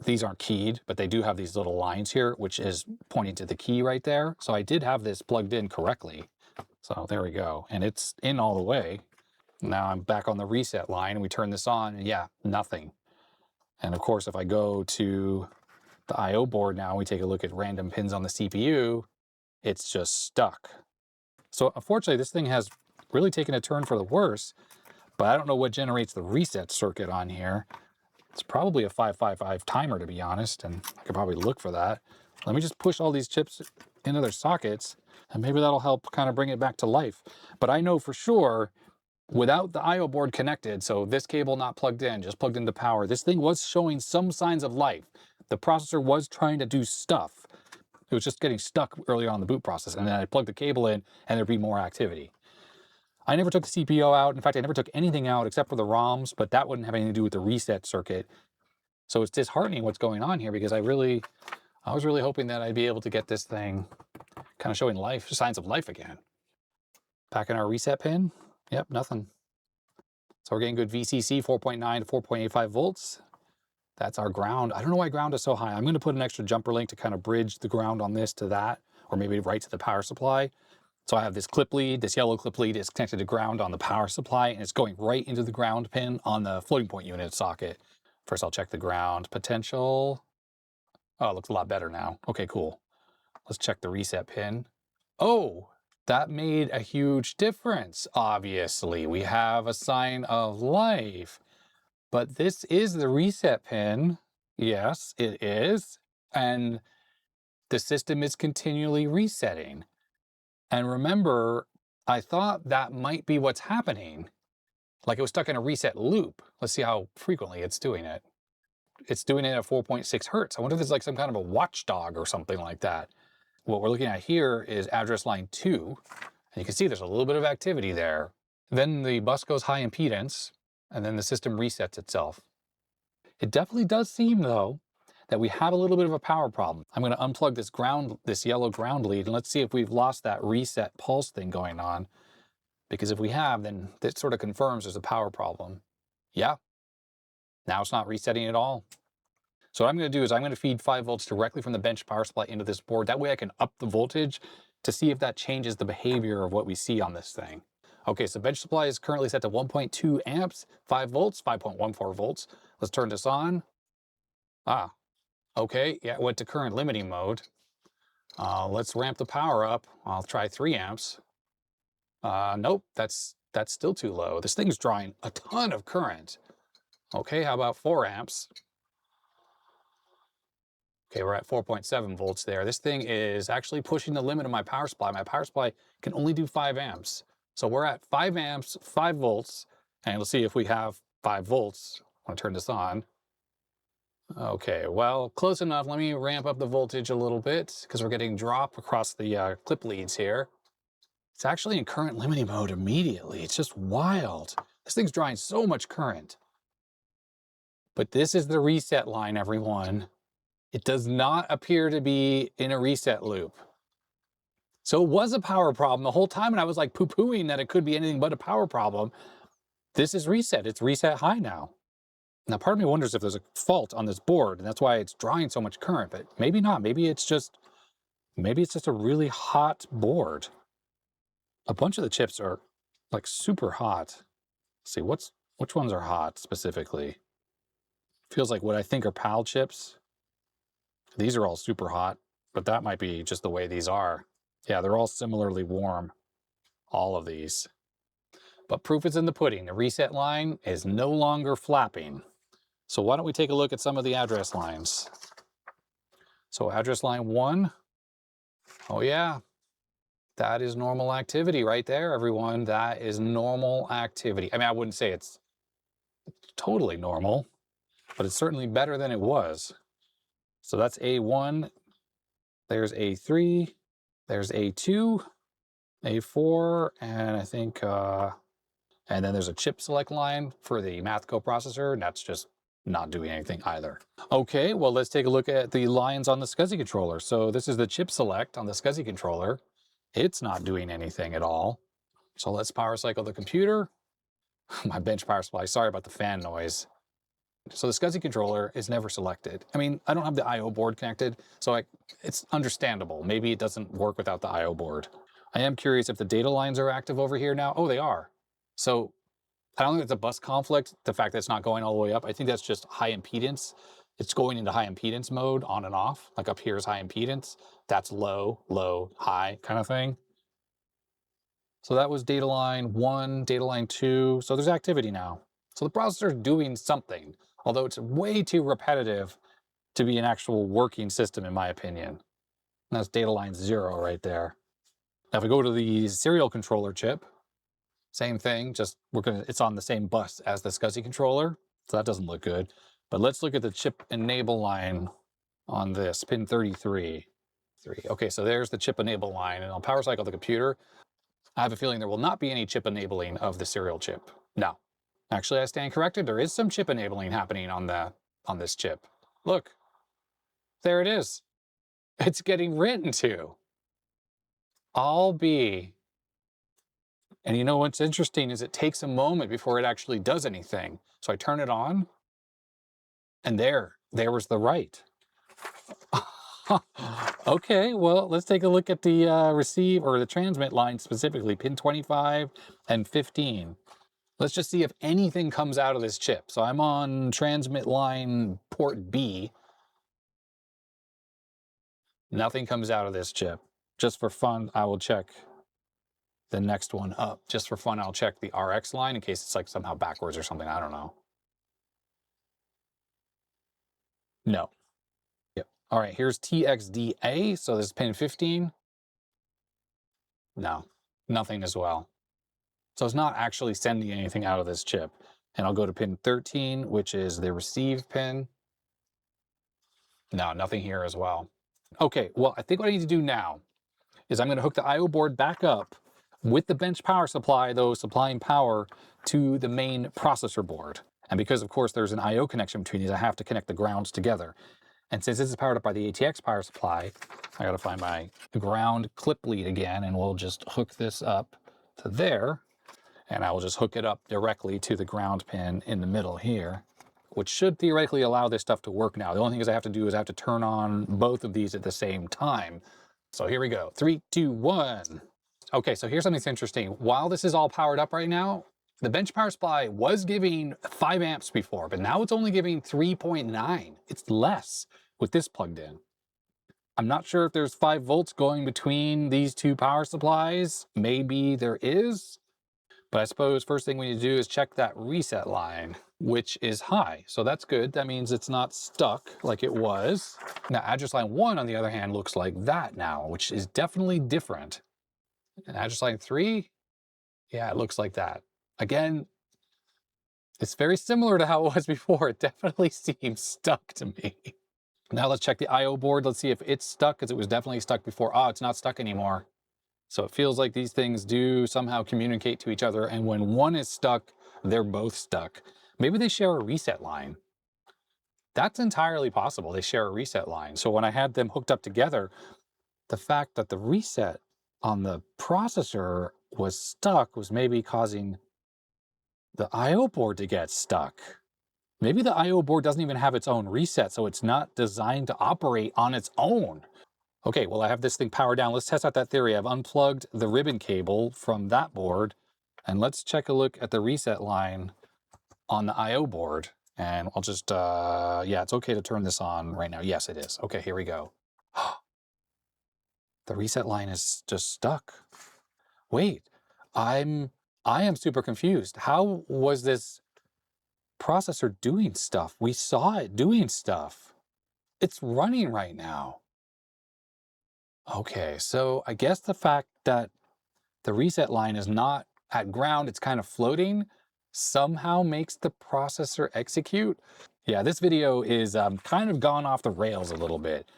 These aren't keyed, but they do have these little lines here, which is pointing to the key right there. So I did have this plugged in correctly. So there we go. And it's in all the way. Now I'm back on the reset line and we turn this on and yeah, nothing. And of course, if I go to the I/O board now, we take a look at random pins on the CPU, it's just stuck. So unfortunately, this thing has really taken a turn for the worse, but I don't know what generates the reset circuit on here. It's probably a 555 timer, to be honest, and I could probably look for that. Let me just push all these chips into their sockets, and maybe that'll help kind of bring it back to life. But I know for sure without the I/O board connected, so this cable not plugged in, just plugged into power, this thing was showing some signs of life. The processor was trying to do stuff. It was just getting stuck early on in the boot process, and then I plugged the cable in and there'd be more activity. I never took the CPU out. In fact, I never took anything out except for the ROMs, but that wouldn't have anything to do with the reset circuit. So it's disheartening what's going on here, because I was really hoping that I'd be able to get this thing kind of showing life, signs of life again. Back in our reset pin, yep, nothing. So we're getting good VCC, 4.9 to 4.85 volts. That's our ground. I don't know why ground is so high. I'm going to put an extra jumper link to kind of bridge the ground on this to that, or maybe right to the power supply. So I have this clip lead, this yellow clip lead is connected to ground on the power supply, and it's going right into the ground pin on the floating point unit socket. First, I'll check the ground potential. Oh, it looks a lot better now. Okay, cool. Let's check the reset pin. Oh, that made a huge difference. Obviously, we have a sign of life. But this is the reset pin. Yes, it is. And the system is continually resetting. And remember, I thought that might be what's happening. Like it was stuck in a reset loop. Let's see how frequently it's doing it. It's doing it at 4.6 hertz. I wonder if it's like some kind of a watchdog or something like that. What we're looking at here is address line 2. And you can see there's a little bit of activity there. Then the bus goes high impedance, and then the system resets itself. It definitely does seem, though, that we have a little bit of a power problem. I'm going to unplug this yellow ground lead, and let's see if we've lost that reset pulse thing going on. Because if we have, then that sort of confirms there's a power problem. Yeah, now it's not resetting at all. So what I'm going to do is I'm going to feed 5 volts directly from the bench power supply into this board. That way I can up the voltage to see if that changes the behavior of what we see on this thing. Okay, so bench supply is currently set to 1.2 amps, 5 volts, 5.14 volts. Let's turn this on. Ah, okay, yeah, it went to current limiting mode. Let's ramp the power up. I'll try 3 amps. Nope, that's still too low. This thing's drawing a ton of current. Okay, how about 4 amps? Okay, we're at 4.7 volts there. This thing is actually pushing the limit of my power supply. My power supply can only do 5 amps. So we're at 5 amps, 5 volts, and we'll see if we have 5 volts. I'm gonna turn this on. Okay, well, close enough. Let me ramp up the voltage a little bit because we're getting drop across the clip leads here. It's actually in current limiting mode immediately. It's just wild. This thing's drawing so much current. But this is the reset line, everyone. It does not appear to be in a reset loop. So it was a power problem the whole time, and I was like poo-pooing that it could be anything but a power problem. This is reset. It's reset high now. Now, part of me wonders if there's a fault on this board, and that's why it's drawing so much current, but maybe not. Maybe it's just a really hot board. A bunch of the chips are like super hot. Let's see, which ones are hot specifically? Feels like what I think are PAL chips. These are all super hot, but that might be just the way these are. Yeah, they're all similarly warm, all of these. But proof is in the pudding. The reset line is no longer flapping. So why don't we take a look at some of the address lines? So address line 1, oh yeah, that is normal activity right there, everyone. That is normal activity. I mean, I wouldn't say it's totally normal, but it's certainly better than it was. So that's A1, there's A3, there's A2, A4, and I think, and then there's a chip select line for the math coprocessor, and that's just not doing anything either. Okay, well, let's take a look at the lines on the SCSI controller. So this is the chip select on the SCSI controller. It's not doing anything at all. So let's power cycle the computer. My bench power supply, sorry about the fan noise. So the SCSI controller is never selected. I mean, I don't have the I/O board connected, so it's understandable. Maybe it doesn't work without the I/O board. I am curious if the data lines are active over here now. Oh, they are. So I don't think it's a bus conflict, the fact that it's not going all the way up. I think that's just high impedance. It's going into high impedance mode on and off. Like up here is high impedance. That's low, low, high kind of thing. So that was data line 1, data line 2. So there's activity now. So the processor is doing something, although it's way too repetitive to be an actual working system, in my opinion. And that's data line 0 right there. Now if we go to the serial controller chip, Same thing, just it's on the same bus as the SCSI controller, so that doesn't look good. But let's look at the chip enable line on this, pin 33. Okay, so there's the chip enable line, and I'll power cycle the computer. I have a feeling there will not be any chip enabling of the serial chip. No. Actually, I stand corrected. There is some chip enabling happening on this chip. Look, there it is. It's getting written to. All B. And you know what's interesting is it takes a moment before it actually does anything. So I turn it on, and there was the write. Okay, well, let's take a look at the receive or the transmit line specifically, pin 25 and 15. Let's just see if anything comes out of this chip. So I'm on transmit line port B. Nothing comes out of this chip. Just for fun, I will check the next one up. Just for fun, I'll check the RX line in case it's like somehow backwards or something. I don't know. No. Yep. All right, here's TXDA. So this is pin 15. No, nothing as well. So it's not actually sending anything out of this chip. And I'll go to pin 13, which is the receive pin. No, nothing here as well. Okay, well, I think what I need to do now is I'm going to hook the I/O board back up with the bench power supply, though, supplying power to the main processor board. And because, of course, there's an I/O connection between these, I have to connect the grounds together. And since this is powered up by the ATX power supply, I got to find my ground clip lead again, and we'll just hook this up to there. And I will just hook it up directly to the ground pin in the middle here, which should theoretically allow this stuff to work now. The only thing is I have to do is I have to turn on both of these at the same time. So here we go. 3, 2, 1. Okay, so here's something that's interesting. While this is all powered up right now, the bench power supply was giving 5 amps before, but now it's only giving 3.9. It's less with this plugged in. I'm not sure if there's 5 volts going between these two power supplies. Maybe there is. But I suppose first thing we need to do is check that reset line, which is high. So that's good. That means it's not stuck like it was. Now, address line 1, on the other hand, looks like that now, which is definitely different. And address line 3, yeah, it looks like that. Again, it's very similar to how it was before. It definitely seems stuck to me. Now let's check the I/O board. Let's see if it's stuck, because it was definitely stuck before. Oh, it's not stuck anymore. So it feels like these things do somehow communicate to each other, and when one is stuck, they're both stuck. Maybe they share a reset line. That's entirely possible. They share a reset line. So when I had them hooked up together, the fact that the reset on the processor was stuck was maybe causing the I/O board to get stuck. Maybe the I/O board doesn't even have its own reset, so it's not designed to operate on its own. Okay, well, I have this thing powered down. Let's test out that theory. I've unplugged the ribbon cable from that board, and let's check a look at the reset line on the I/O board. And I'll just, yeah, it's okay to turn this on right now. Yes, it is. Okay, here we go. The reset line is just stuck. Wait, I am super confused. How was this processor doing stuff? We saw it doing stuff. It's running right now. Okay, so I guess the fact that the reset line is not at ground, it's kind of floating, somehow makes the processor execute. Yeah, this video is kind of gone off the rails a little bit.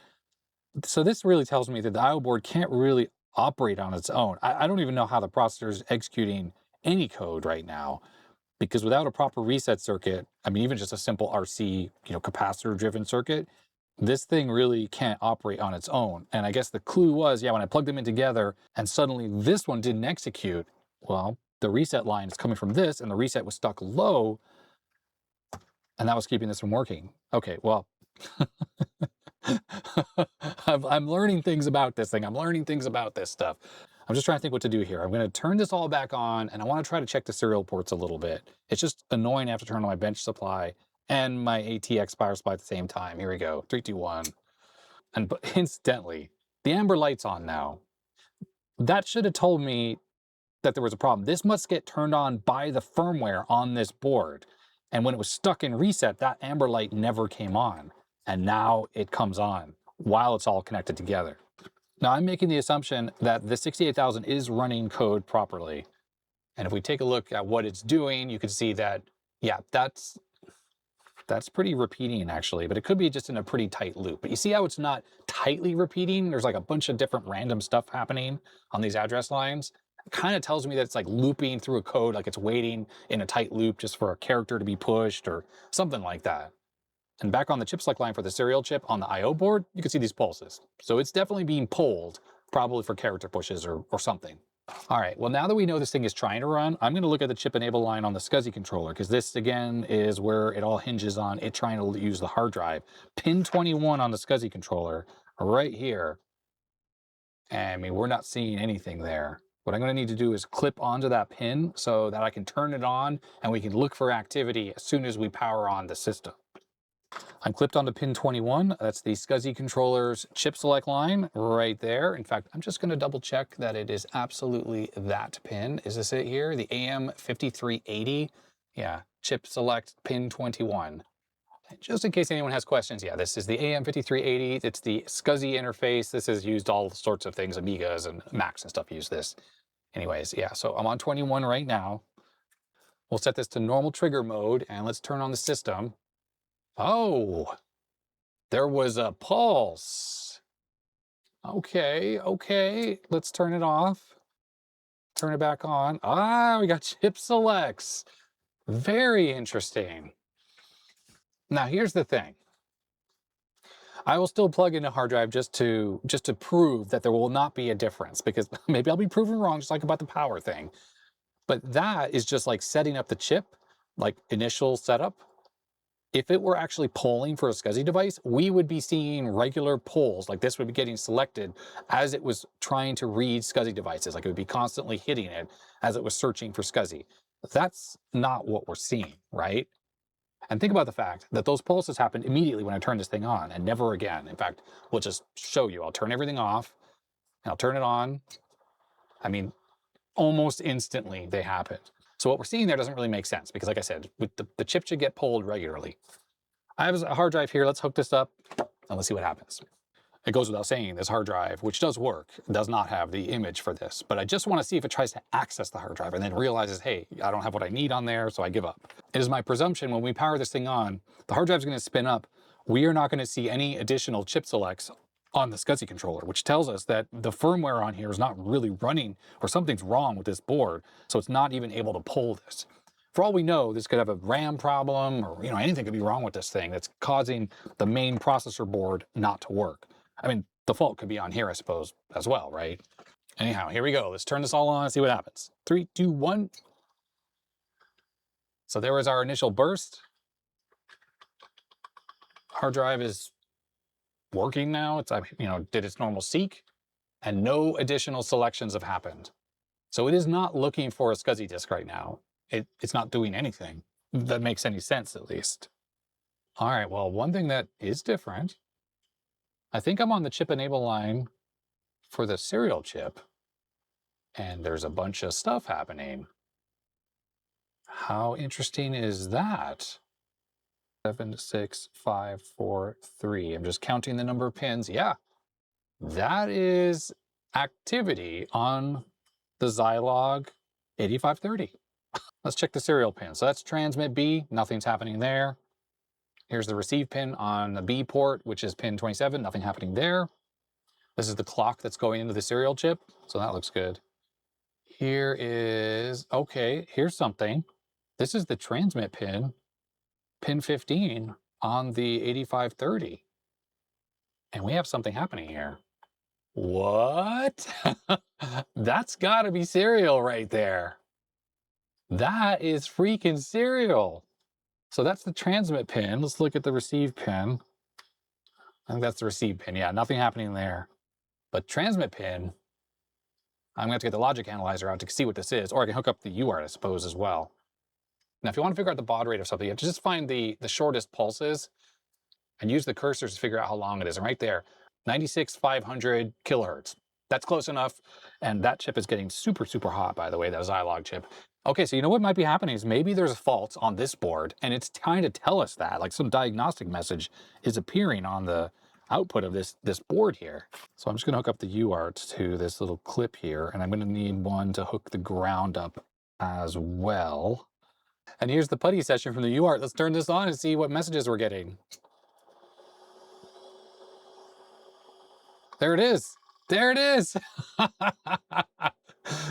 So this really tells me that the I/O board can't really operate on its own. I don't even know how the processor is executing any code right now, because without a proper reset circuit, I mean, even just a simple RC, capacitor-driven circuit, this thing really can't operate on its own. And I guess the clue was, yeah, when I plugged them in together and suddenly this one didn't execute, well, the reset line is coming from this, and the reset was stuck low, and that was keeping this from working. Okay, well, I'm learning things about this thing. I'm learning things about this stuff. I'm just trying to think what to do here. I'm going to turn this all back on, and I want to try to check the serial ports a little bit. It's just annoying to have to turn on my bench supply and my ATX power supply at the same time. Here we go. 3, 2, 1. And incidentally, the amber light's on now. That should have told me that there was a problem. This must get turned on by the firmware on this board. And when it was stuck in reset, that amber light never came on. And now it comes on while it's all connected together. Now I'm making the assumption that the 68000 is running code properly. And if we take a look at what it's doing, you can see that, yeah, that's pretty repeating actually, but it could be just in a pretty tight loop. But you see how it's not tightly repeating? There's like a bunch of different random stuff happening on these address lines. It kind of tells me that it's like looping through a code, like it's waiting in a tight loop just for a character to be pushed or something like that. And back on the chip select line for the serial chip on the IO board, you can see these pulses. So it's definitely being pulled, probably for character pushes or something. All right, well, now that we know this thing is trying to run, I'm going to look at the chip enable line on the SCSI controller, because this, again, is where it all hinges on it trying to use the hard drive. Pin 21 on the SCSI controller, right here. And I mean, we're not seeing anything there. What I'm going to need to do is clip onto that pin so that I can turn it on and we can look for activity as soon as we power on the system. I'm clipped onto pin 21. That's the SCSI controller's chip select line right there. In fact, I'm just going to double check that it is absolutely that pin. Is this it here? The AM5380? Yeah, chip select pin 21. Just in case anyone has questions, yeah, this is the AM5380. It's the SCSI interface. This is used all sorts of things. Amigas and Macs and stuff use this. Anyways, yeah, so I'm on 21 right now. We'll set this to normal trigger mode and let's turn on the system. Oh, there was a pulse. Okay, let's turn it off. Turn it back on. Ah, we got chip selects. Very interesting. Now here's the thing. I will still plug in a hard drive just to prove that there will not be a difference, because maybe I'll be proven wrong, just like about the power thing. But that is just like setting up the chip, like initial setup. If it were actually polling for a SCSI device, we would be seeing regular polls, like this would be getting selected as it was trying to read SCSI devices, like it would be constantly hitting it as it was searching for SCSI. That's not what we're seeing, right? And think about the fact that those pulses happened immediately when I turned this thing on and never again. In fact, we'll just show you. I'll turn everything off and I'll turn it on. I mean, almost instantly they happened. So what we're seeing there doesn't really make sense because, like I said, the chip should get pulled regularly. I have a hard drive here. Let's hook this up and let's see what happens. It goes without saying, this hard drive, which does work, does not have the image for this, but I just want to see if it tries to access the hard drive and then realizes, hey, I don't have what I need on there, so I give up. It is my presumption when we power this thing on, the hard drive is going to spin up. We are not going to see any additional chip selects on the SCSI controller, which tells us that the firmware on here is not really running, or something's wrong with this board, so it's not even able to pull this. For all we know, this could have a RAM problem, or anything could be wrong with this thing that's causing the main processor board not to work. I mean, the fault could be on here, I suppose, as well, right? Anyhow, here we go. Let's turn this all on and see what happens. 3, 2, 1. So there was our initial burst. Hard drive is working now. It's, did its normal seek, and no additional selections have happened. So it is not looking for a SCSI disk right now. It's not doing anything that makes any sense, at least. All right, well, one thing that is different, I think I'm on the chip enable line for the serial chip, and there's a bunch of stuff happening. How interesting is that? 7, 6, 5, 4, 3. I'm just counting the number of pins. Yeah, that is activity on the Zilog 8530. Let's check the serial pin. So that's transmit B, nothing's happening there. Here's the receive pin on the B port, which is pin 27, nothing happening there. This is the clock that's going into the serial chip, so that looks good. Here is, okay, here's something. This is the transmit pin, pin 15 on the 8530. And we have something happening here. What? That's gotta be serial right there. That is freaking serial. So that's the transmit pin. Let's look at the receive pin. I think that's the receive pin. Yeah, nothing happening there. But transmit pin, I'm gonna have to get the logic analyzer out to see what this is, or I can hook up the UART, I suppose, as well. Now, if you want to figure out the baud rate of something, you have to just find the shortest pulses and use the cursors to figure out how long it is. And right there, 96,500 kilohertz. That's close enough. And that chip is getting super, super hot, by the way, that Zilog chip. Okay, so you know what might be happening is maybe there's a fault on this board, and it's trying to tell us that, like some diagnostic message is appearing on the output of this board here. So I'm just going to hook up the UART to this little clip here, and I'm going to need one to hook the ground up as well. And here's the putty session from the UART. Let's turn this on and see what messages we're getting. There it is. There it is.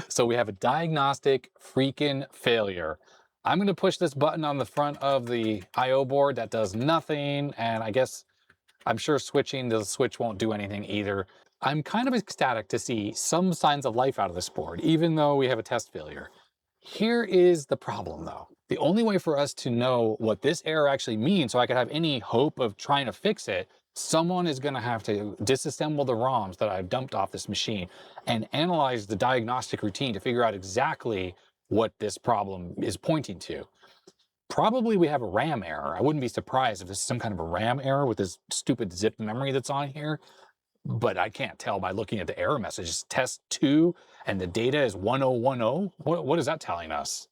So we have a diagnostic freaking failure. I'm going to push this button on the front of the I/O board. That does nothing. And I guess I'm sure switching the switch won't do anything either. I'm kind of ecstatic to see some signs of life out of this board, even though we have a test failure. Here is the problem though. The only way for us to know what this error actually means, so I could have any hope of trying to fix it, someone is going to have to disassemble the ROMs that I've dumped off this machine and analyze the diagnostic routine to figure out exactly what this problem is pointing to. Probably we have a RAM error. I wouldn't be surprised if this is some kind of a RAM error with this stupid zip memory that's on here, but I can't tell by looking at the error message. It's test 2 and the data is 1010. What is that telling us?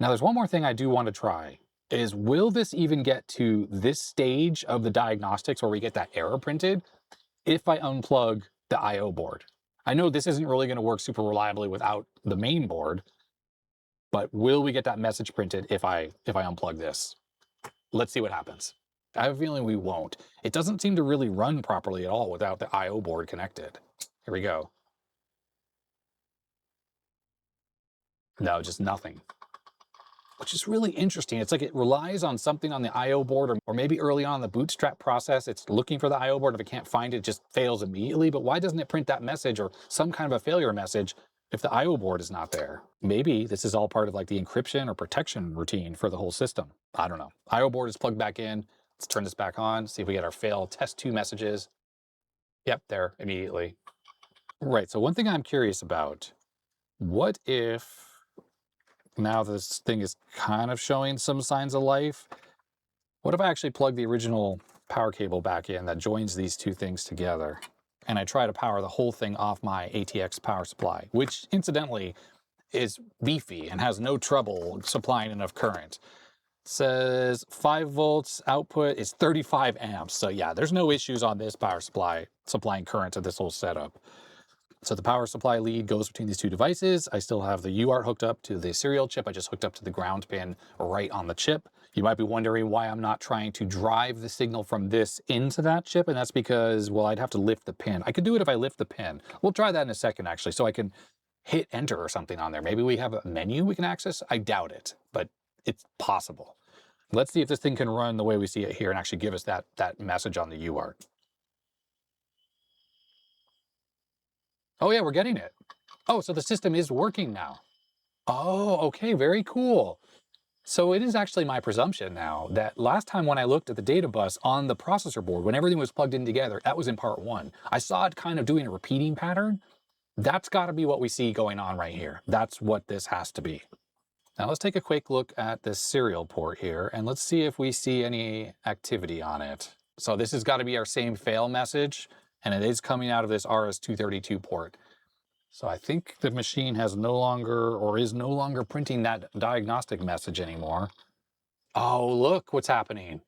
Now there's one more thing I do want to try, is will this even get to this stage of the diagnostics where we get that error printed if I unplug the I/O board? I know this isn't really going to work super reliably without the main board, but will we get that message printed if I unplug this? Let's see what happens. I have a feeling we won't. It doesn't seem to really run properly at all without the I/O board connected. Here we go. No, just nothing. Which is really interesting. It's like it relies on something on the I/O board, or maybe early on in the bootstrap process, it's looking for the I/O board. If it can't find it, it just fails immediately. But why doesn't it print that message or some kind of a failure message if the I/O board is not there? Maybe this is all part of like the encryption or protection routine for the whole system. I don't know. I/O board is plugged back in. Let's turn this back on, see if we get our fail test 2 messages. Yep, there immediately. Right, so one thing I'm curious about, what if now this thing is kind of showing some signs of life? What if I actually plug the original power cable back in that joins these two things together, and I try to power the whole thing off my ATX power supply, which incidentally is beefy and has no trouble supplying enough current. It says 5 volts output is 35 amps. So yeah, there's no issues on this power supply supplying current to this whole setup. So the power supply lead goes between these two devices. I still have the UART hooked up to the serial chip. I just hooked up to the ground pin right on the chip. You might be wondering why I'm not trying to drive the signal from this into that chip, and that's because, well, I'd have to lift the pin. I could do it if I lift the pin. We'll try that in a second, actually, so I can hit enter or something on there. Maybe we have a menu we can access. I doubt it, but it's possible. Let's see if this thing can run the way we see it here and actually give us that message on the UART. Oh yeah, we're getting it. Oh, so the system is working now. Oh, okay, very cool. So it is actually my presumption now that last time when I looked at the data bus on the processor board, when everything was plugged in together, that was in part 1. I saw it kind of doing a repeating pattern. That's got to be what we see going on right here. That's what this has to be. Now let's take a quick look at this serial port here, and let's see if we see any activity on it. So this has got to be our same fail message, and it is coming out of this RS-232 port. So I think the machine has no longer, or is no longer printing that diagnostic message anymore. Oh, look what's happening.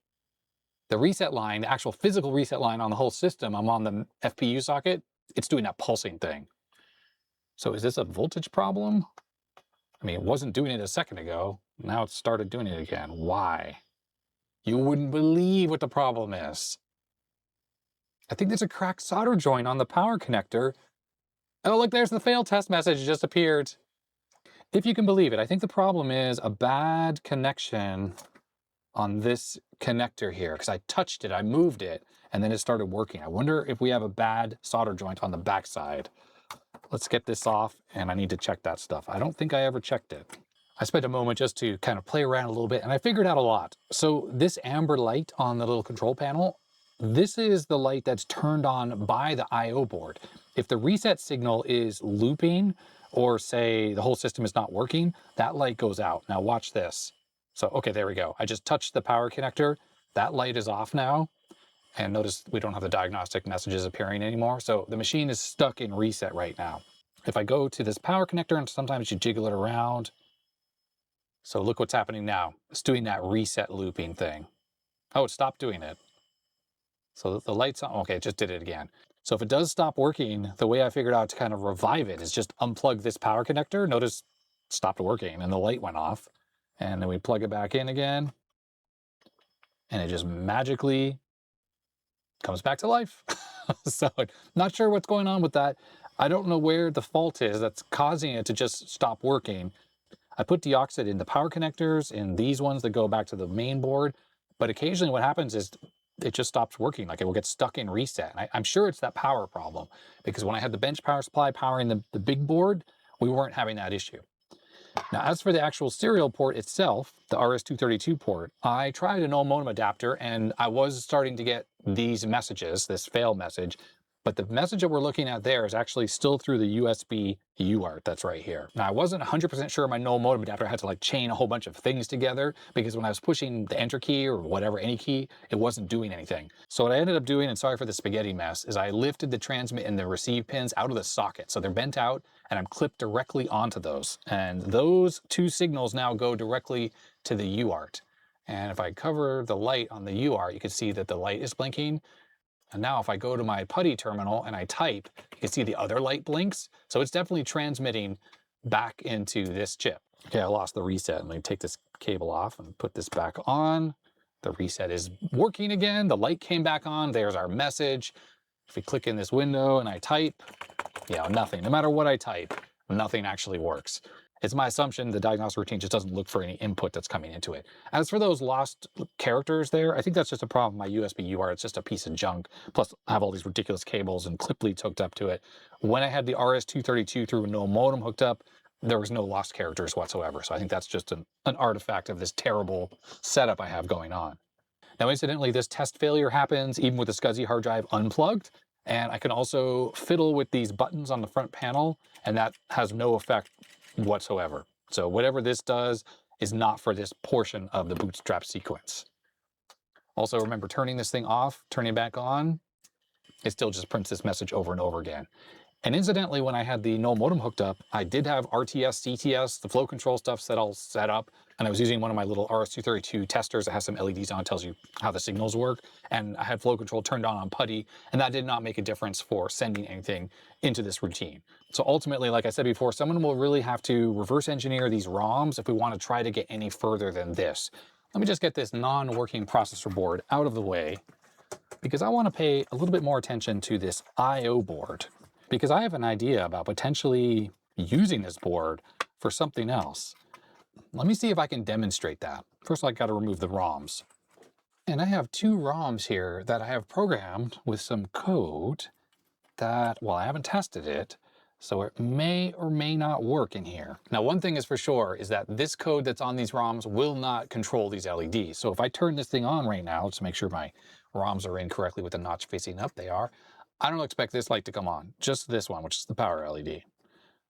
The reset line, the actual physical reset line on the whole system, I'm on the FPU socket, it's doing that pulsing thing. So is this a voltage problem? I mean, it wasn't doing it a second ago. Now it's started doing it again. Why? You wouldn't believe what the problem is. I think there's a cracked solder joint on the power connector. Oh, look, there's the fail test message just appeared. If you can believe it, I think the problem is a bad connection on this connector here, because I touched it, I moved it, and then it started working. I wonder if we have a bad solder joint on the backside. Let's get this off, and I need to check that stuff. I don't think I ever checked it. I spent a moment just to kind of play around a little bit, and I figured out a lot. So this amber light on the little control panel, this is the light that's turned on by the I/O board. If the reset signal is looping, or say the whole system is not working, that light goes out. Now watch this. So, okay, there we go. I just touched the power connector. That light is off now. And notice we don't have the diagnostic messages appearing anymore. So the machine is stuck in reset right now. If I go to this power connector, and sometimes you jiggle it around. So look what's happening now. It's doing that reset looping thing. Oh, it stopped doing it. So the light's on. Okay, it just did it again. So if it does stop working, the way I figured out to kind of revive it is just unplug this power connector. Notice stopped working and the light went off. And then we plug it back in again, and it just magically comes back to life. So not sure what's going on with that. I don't know where the fault is that's causing it to just stop working. I put deoxide in the power connectors, in these ones that go back to the main board, but occasionally what happens is it just stops working. Like it will get stuck in reset. And I'm sure it's that power problem, because when I had the bench power supply powering the big board, we weren't having that issue. Now, as for the actual serial port itself, the RS-232 port, I tried a null modem adapter and I was starting to get these messages, this fail message, but the message that we're looking at there is actually still through the USB UART that's right here. Now, I wasn't 100% sure my null modem adapter. I had to like chain a whole bunch of things together, because when I was pushing the enter key or whatever, any key, it wasn't doing anything. So what I ended up doing, and sorry for the spaghetti mess, is I lifted the transmit and the receive pins out of the socket. So they're bent out and I'm clipped directly onto those. And those two signals now go directly to the UART. And if I cover the light on the UART, you can see that the light is blinking. And now if I go to my PuTTY terminal and I type, you can see the other light blinks. So it's definitely transmitting back into this chip. Okay, I lost the reset. Let me take this cable off and put this back on. The reset is working again. The light came back on. There's our message. If we click in this window and I type, yeah, nothing. No matter what I type, nothing actually works. It's my assumption the diagnostic routine just doesn't look for any input that's coming into it. As for those lost characters there, I think that's just a problem. My USB UART, it's just a piece of junk. Plus, I have all these ridiculous cables and clip leads hooked up to it. When I had the RS-232 through no modem hooked up, there was no lost characters whatsoever. So I think that's just an artifact of this terrible setup I have going on. Now, incidentally, this test failure happens even with the SCSI hard drive unplugged. And I can also fiddle with these buttons on the front panel, and that has no effect whatsoever. So whatever this does is not for this portion of the bootstrap sequence. Also, remember, turning this thing off, turning it back on, it still just prints this message over and over again. And incidentally, when I had the null modem hooked up, I did have RTS, CTS, the flow control stuff all set up, and I was using one of my little RS-232 testers that has some LEDs on, it tells you how the signals work, and I had flow control turned on PuTTY, and that did not make a difference for sending anything into this routine. So ultimately, like I said before, someone will really have to reverse engineer these ROMs if we want to try to get any further than this. Let me just get this non-working processor board out of the way, because I want to pay a little bit more attention to this I/O board, because I have an idea about potentially using this board for something else. Let me see if I can demonstrate that. First, I got to remove the ROMs. And I have two ROMs here that I have programmed with some code that, well, I haven't tested it, so it may or may not work in here. Now, one thing is for sure is that this code that's on these ROMs will not control these LEDs. So if I turn this thing on right now, to make sure my ROMs are in correctly with the notch facing up, they are. I don't expect this light to come on, just this one, which is the power LED.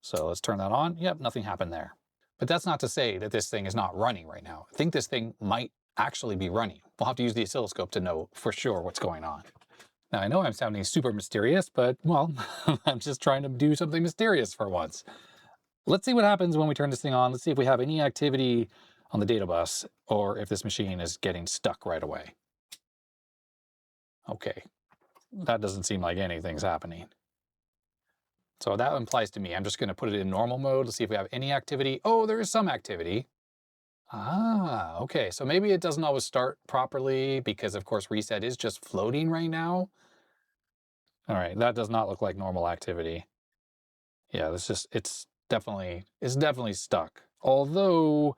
So let's turn that on. Yep, nothing happened there. But that's not to say that this thing is not running right now. I think this thing might actually be running. We'll have to use the oscilloscope to know for sure what's going on. Now, I know I'm sounding super mysterious, but, well, I'm just trying to do something mysterious for once. Let's see what happens when we turn this thing on. Let's see if we have any activity on the data bus, or if this machine is getting stuck right away. Okay, that doesn't seem like anything's happening. So that implies to me, I'm just going to put it in normal mode to see if we have any activity. Oh, there is some activity. Ah, okay. So maybe it doesn't always start properly because, of course, reset is just floating right now. All right, that does not look like normal activity. Yeah, it's definitely stuck. Although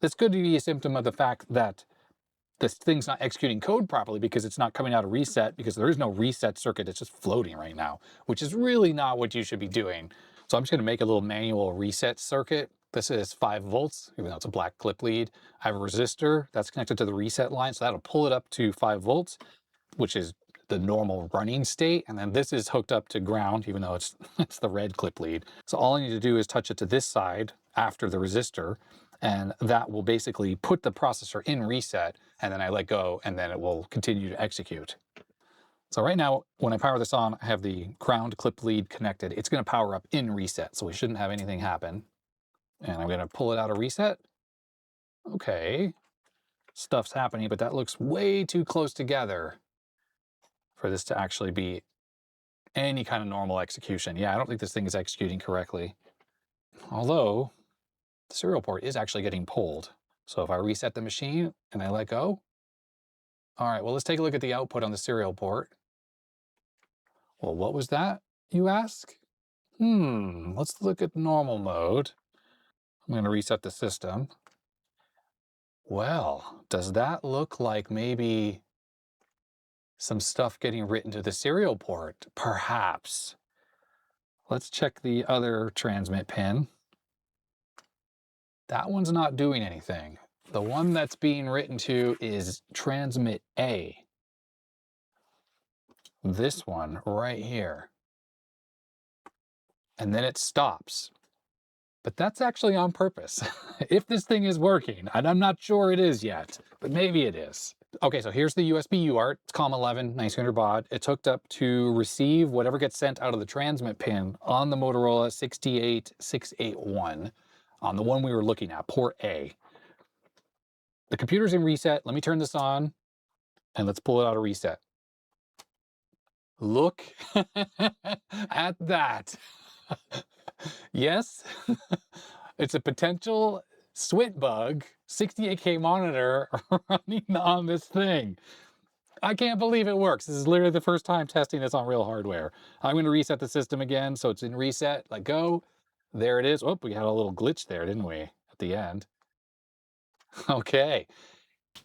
this could be a symptom of the fact that this thing's not executing code properly because it's not coming out of reset, because there is no reset circuit. It's just floating right now, which is really not what you should be doing. So I'm just going to make a little manual reset circuit. This is 5 volts, even though it's a black clip lead. I have a resistor that's connected to the reset line, so that'll pull it up to 5 volts, which is the normal running state. And then this is hooked up to ground, even though it's the red clip lead. So all I need to do is touch it to this side after the resistor, and that will basically put the processor in reset, and then I let go, and then it will continue to execute. So right now, when I power this on, I have the ground clip lead connected. It's going to power up in reset, so we shouldn't have anything happen. And I'm going to pull it out of reset. Okay, stuff's happening, but that looks way too close together for this to actually be any kind of normal execution. Yeah, I don't think this thing is executing correctly. Although, the serial port is actually getting pulled. So if I reset the machine and I let go, all right, well, let's take a look at the output on the serial port. Well, what was that, you ask? Let's look at normal mode. I'm going to reset the system. Well, does that look like maybe some stuff getting written to the serial port? Perhaps. Let's check the other transmit pin. That one's not doing anything. The one that's being written to is transmit A. This one right here. And then it stops. But that's actually on purpose. If this thing is working, and I'm not sure it is yet, but maybe it is. Okay, so here's the USB UART. It's COM11, 1900 baud. It's hooked up to receive whatever gets sent out of the transmit pin on the Motorola 68681, on the one we were looking at, port A. The computer's in reset. Let me turn this on, and let's pull it out of reset. Look at that. Yes, it's a potential SWIT bug, 68K monitor running on this thing. I can't believe it works. This is literally the first time testing this on real hardware. I'm going to reset the system again, so it's in reset. Let go. There it is. Oh, we had a little glitch there, didn't we, at the end? Okay.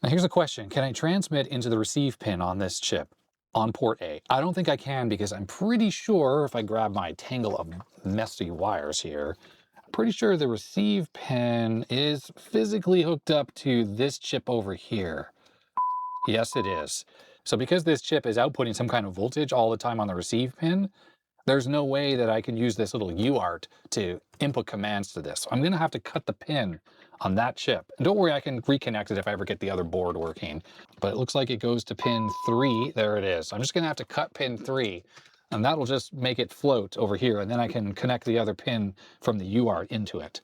Now here's a question. Can I transmit into the receive pin on this chip on port A? I don't think I can, because I'm pretty sure if I grab my tangle of messy wires here, I'm pretty sure the receive pin is physically hooked up to this chip over here. Yes, it is. So because this chip is outputting some kind of voltage all the time on the receive pin, there's no way that I can use this little UART to input commands to this. So I'm going to have to cut the pin on that chip. And don't worry, I can reconnect it if I ever get the other board working. But it looks like it goes to pin 3. There it is. I'm just going to have to cut pin 3, and that'll just make it float over here. And then I can connect the other pin from the UART into it.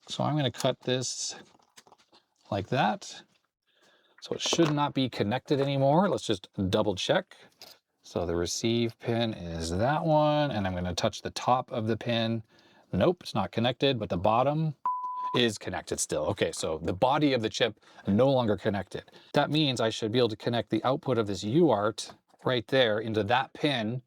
So I'm going to cut this like that. So it should not be connected anymore. Let's just double check. So the receive pin is that one, and I'm going to touch the top of the pin. Nope, it's not connected, but the bottom is connected still. Okay, so the body of the chip no longer connected. That means I should be able to connect the output of this UART right there into that pin,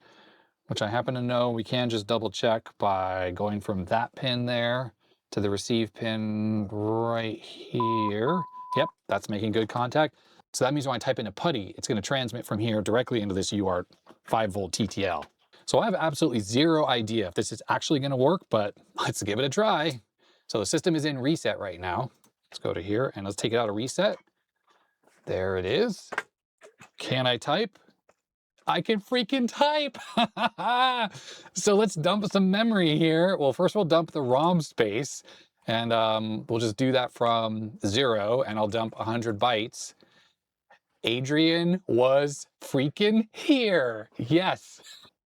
which I happen to know we can just double check by going from that pin there to the receive pin right here. Yep, that's making good contact. So that means when I type in a PuTTY, it's going to transmit from here directly into this UART 5-volt TTL. So I have absolutely zero idea if this is actually going to work, but let's give it a try. So the system is in reset right now. Let's go to here and let's take it out of reset. There it is. Can I type? I can freaking type. So let's dump some memory here. Well, first we'll dump the ROM space, and we'll just do that from 0, and I'll dump 100 bytes. Adrian was freaking here. Yes.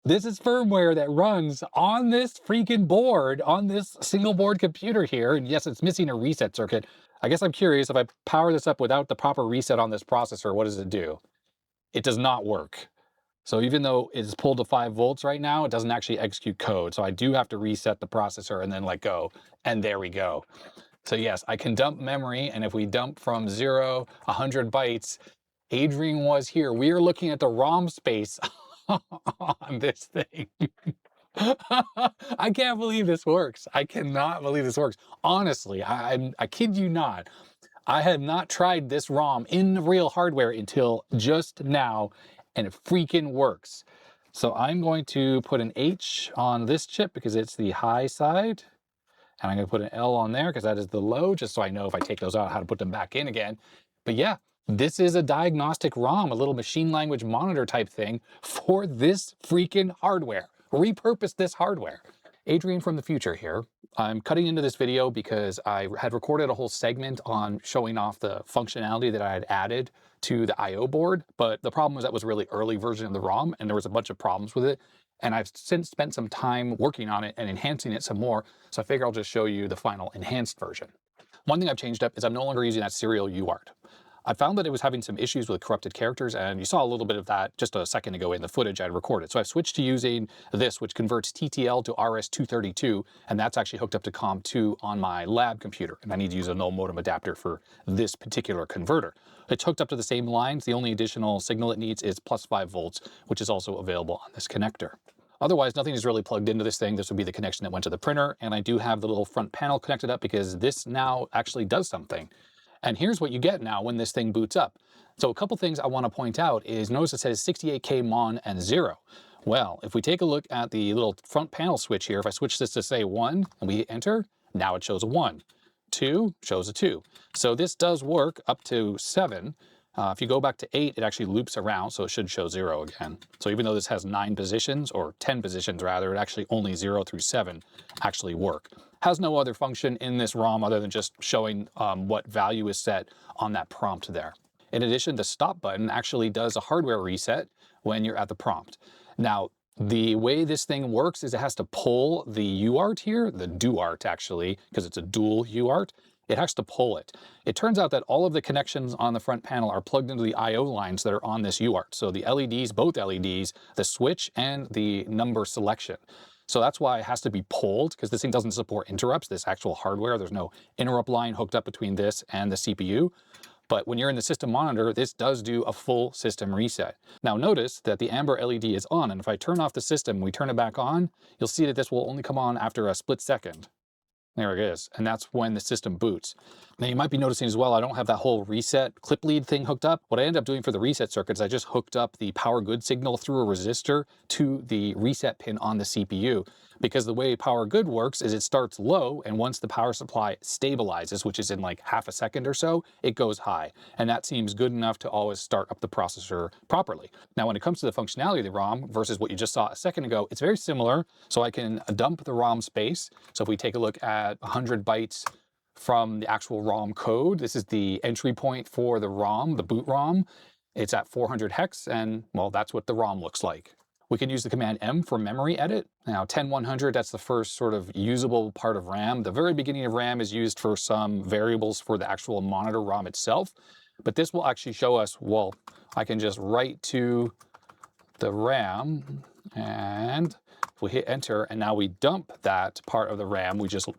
This is firmware that runs on this freaking board, on this single board computer here. And yes, it's missing a reset circuit. I guess I'm curious, if I power this up without the proper reset on this processor, what does it do? It does not work. So even though it's pulled to 5 volts right now, it doesn't actually execute code. So I do have to reset the processor and then let go. And there we go. So yes, I can dump memory. And if we dump from 0, 100 bytes, Adrian was here. We are looking at the ROM space on this thing. I can't believe this works. I cannot believe this works. Honestly, I kid you not. I had not tried this ROM in real hardware until just now, and it freaking works. So I'm going to put an H on this chip because it's the high side. And I'm going to put an L on there because that is the low, just so I know if I take those out, how to put them back in again. But yeah, this is a diagnostic ROM, a little machine language monitor type thing for this freaking hardware. Repurpose this hardware. Adrian from the future here. I'm cutting into this video because I had recorded a whole segment on showing off the functionality that I had added to the I/O board, but the problem was that was a really early version of the ROM, and there was a bunch of problems with it. And I've since spent some time working on it and enhancing it some more, so I figure I'll just show you the final enhanced version. One thing I've changed up is I'm no longer using that serial UART. I found that it was having some issues with corrupted characters, and you saw a little bit of that just a second ago in the footage I recorded. So I've switched to using this, which converts TTL to RS-232, and that's actually hooked up to COM2 on my lab computer, and I need to use a null modem adapter for this particular converter. It's hooked up to the same lines. The only additional signal it needs is +5 volts, which is also available on this connector. Otherwise, nothing is really plugged into this thing. This would be the connection that went to the printer, and I do have the little front panel connected up because this now actually does something. And here's what you get now when this thing boots up. So a couple things I want to point out is, notice it says 68K mon and 0. Well, if we take a look at the little front panel switch here, if I switch this to say 1 and we hit enter, now it shows a 1. 2 shows a 2. So this does work up to 7. If you go back to 8, it actually loops around, so it should show 0 again. So even though this has 9 positions, or 10 positions rather, it actually only 0 through 7 actually work. Has no other function in this ROM other than just showing what value is set on that prompt there. In addition, the stop button actually does a hardware reset when you're at the prompt. Now, the way this thing works is it has to pull the UART here, the DUART actually, because it's a dual UART. It has to pull it. It turns out that all of the connections on the front panel are plugged into the I/O lines that are on this UART. So the LEDs, both LEDs, the switch, and the number selection. So that's why it has to be pulled, because this thing doesn't support interrupts, this actual hardware. There's no interrupt line hooked up between this and the CPU. But when you're in the system monitor, this does do a full system reset. Now notice that the amber LED is on, and if I turn off the system, we turn it back on, you'll see that this will only come on after a split second. There it is, and that's when the system boots. Now you might be noticing as well, I don't have that whole reset clip lead thing hooked up. What I end up doing for the reset circuits, I just hooked up the power good signal through a resistor to the reset pin on the CPU. Because the way power good works is it starts low, and once the power supply stabilizes, which is in like half a second or so, it goes high. And that seems good enough to always start up the processor properly. Now, when it comes to the functionality of the ROM versus what you just saw a second ago, it's very similar. So I can dump the ROM space. So if we take a look at 100 bytes from the actual ROM code, this is the entry point for the ROM, the boot ROM. It's at 400 hex, and well, that's what the ROM looks like. We can use the command M for memory edit. Now 10100, that's the first sort of usable part of RAM. The very beginning of RAM is used for some variables for the actual monitor ROM itself. But this will actually show us, well, I can just write to the RAM, and we hit enter, and now we dump that part of the RAM we just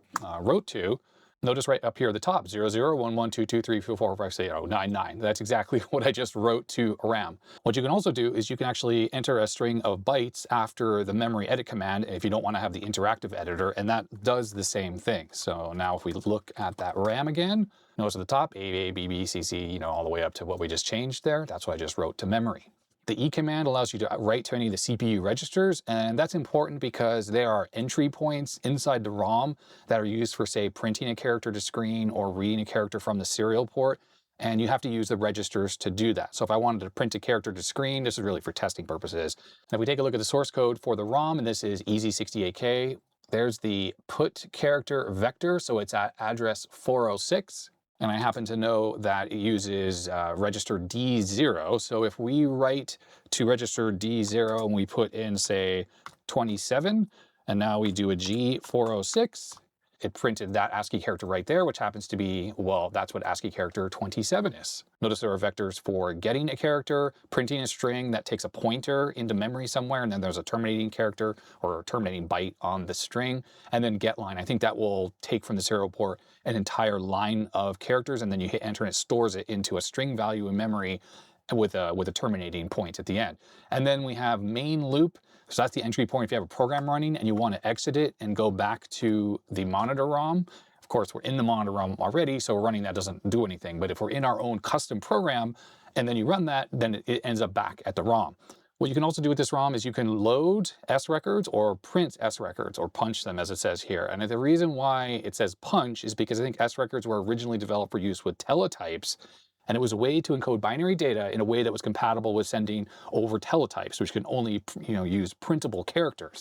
wrote to. Notice right up here at the top, 00112234456099. That's exactly what I just wrote to RAM. What you can also do is you can actually enter a string of bytes after the memory edit command if you don't want to have the interactive editor, and that does the same thing. So now if we look at that RAM again, notice at the top, A, B, B, C, C, you know, all the way up to what we just changed there. That's what I just wrote to memory. The E command allows you to write to any of the CPU registers, and that's important because there are entry points inside the ROM that are used for, say, printing a character to screen or reading a character from the serial port, and you have to use the registers to do that. So if I wanted to print a character to screen, this is really for testing purposes. Now, if we take a look at the source code for the ROM, and this is EZ68K, there's the put character vector, so it's at address 406. And I happen to know that it uses register D0. So if we write to register D0 and we put in, say, 27, and now we do a G406, it printed that ASCII character right there, which happens to be, well, that's what ASCII character 27 is. Notice there are vectors for getting a character, printing a string that takes a pointer into memory somewhere, and then there's a terminating character or a terminating byte on the string, and then get line. I think that will take from the serial port an entire line of characters, and then you hit enter and it stores it into a string value in memory with a terminating point at the end. And then we have main loop. So that's the entry point if you have a program running and you want to exit it and go back to the monitor ROM. Of course, we're in the monitor ROM already, so running that doesn't do anything. But if we're in our own custom program and then you run that, then it ends up back at the ROM. What you can also do with this ROM is you can load S records or print S records or punch them, as it says here. And the reason why it says punch is because I think S records were originally developed for use with teletypes. And it was a way to encode binary data in a way that was compatible with sending over teletypes, which can only, use printable characters.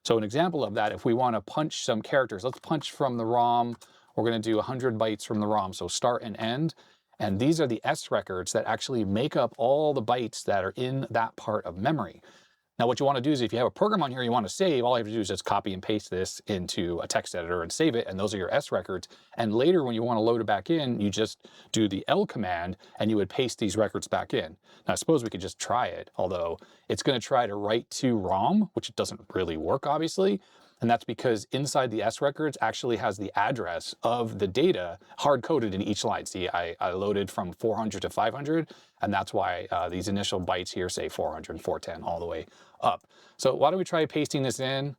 So an example of that, if we want to punch some characters, let's punch from the ROM. We're going to do 100 bytes from the ROM, so start and end. And these are the S records that actually make up all the bytes that are in that part of memory. Now, what you want to do is if you have a program on here you want to save, all you have to do is just copy and paste this into a text editor and save it, and those are your S records. And later when you want to load it back in, you just do the L command and you would paste these records back in. Now, I suppose we could just try it, although it's going to try to write to ROM, which doesn't really work, obviously. And that's because inside the S records actually has the address of the data hard-coded in each line. See, I loaded from 400 to 500, and that's why these initial bytes here say 400, 410, all the way up. So why don't we try pasting this in?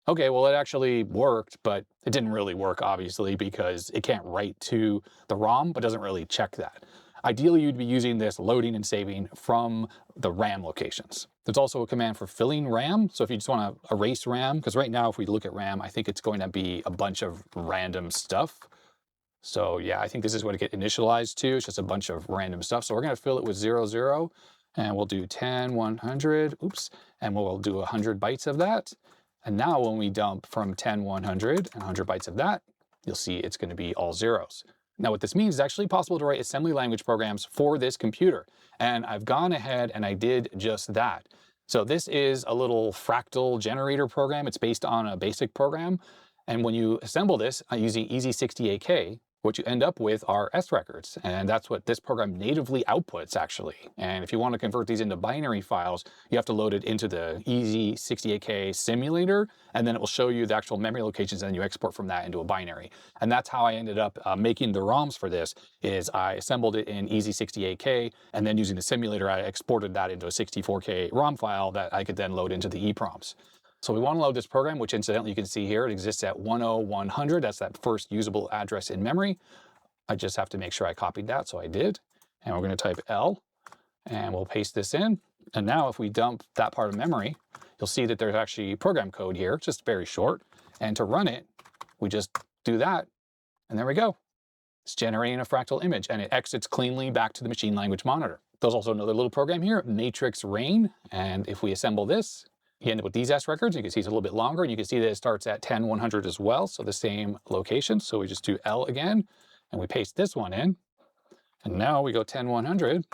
Okay, well, it actually worked, but it didn't really work, obviously, because it can't write to the ROM, but doesn't really check that. Ideally, you'd be using this loading and saving from the RAM locations. There's also a command for filling RAM. So if you just want to erase RAM, because right now, if we look at RAM, I think it's going to be a bunch of random stuff. So yeah, I think this is what it gets initialized to. It's just a bunch of random stuff. So we're going to fill it with 00, and we'll do 10, 100, oops, and we'll do 100 bytes of that. And now when we dump from 10, 100, and 100 bytes of that, you'll see it's going to be all zeros. Now what this means is actually possible to write assembly language programs for this computer. And I've gone ahead and I did just that. So this is a little fractal generator program. It's based on a basic program. And when you assemble this using Easy68K, what you end up with are S records. And that's what this program natively outputs, actually. And if you want to convert these into binary files, you have to load it into the Easy68K simulator, and then it will show you the actual memory locations, and you export from that into a binary. And that's how I ended up making the ROMs for this, is I assembled it in Easy68K, and then using the simulator, I exported that into a 64K ROM file that I could then load into the EEPROMs. So we want to load this program, which incidentally you can see here, it exists at 10100. That's that first usable address in memory. I just have to make sure I copied that, so I did. And we're going to type L, and we'll paste this in. And now if we dump that part of memory, you'll see that there's actually program code here, just very short. And to run it, we just do that, and there we go. It's generating a fractal image, and it exits cleanly back to the machine language monitor. There's also another little program here, matrix rain. And if we assemble this, you end up with these S records. You can see it's a little bit longer, and you can see that it starts at 10, 100 as well, so the same location. So we just do L again, and we paste this one in, and now we go 10, 100.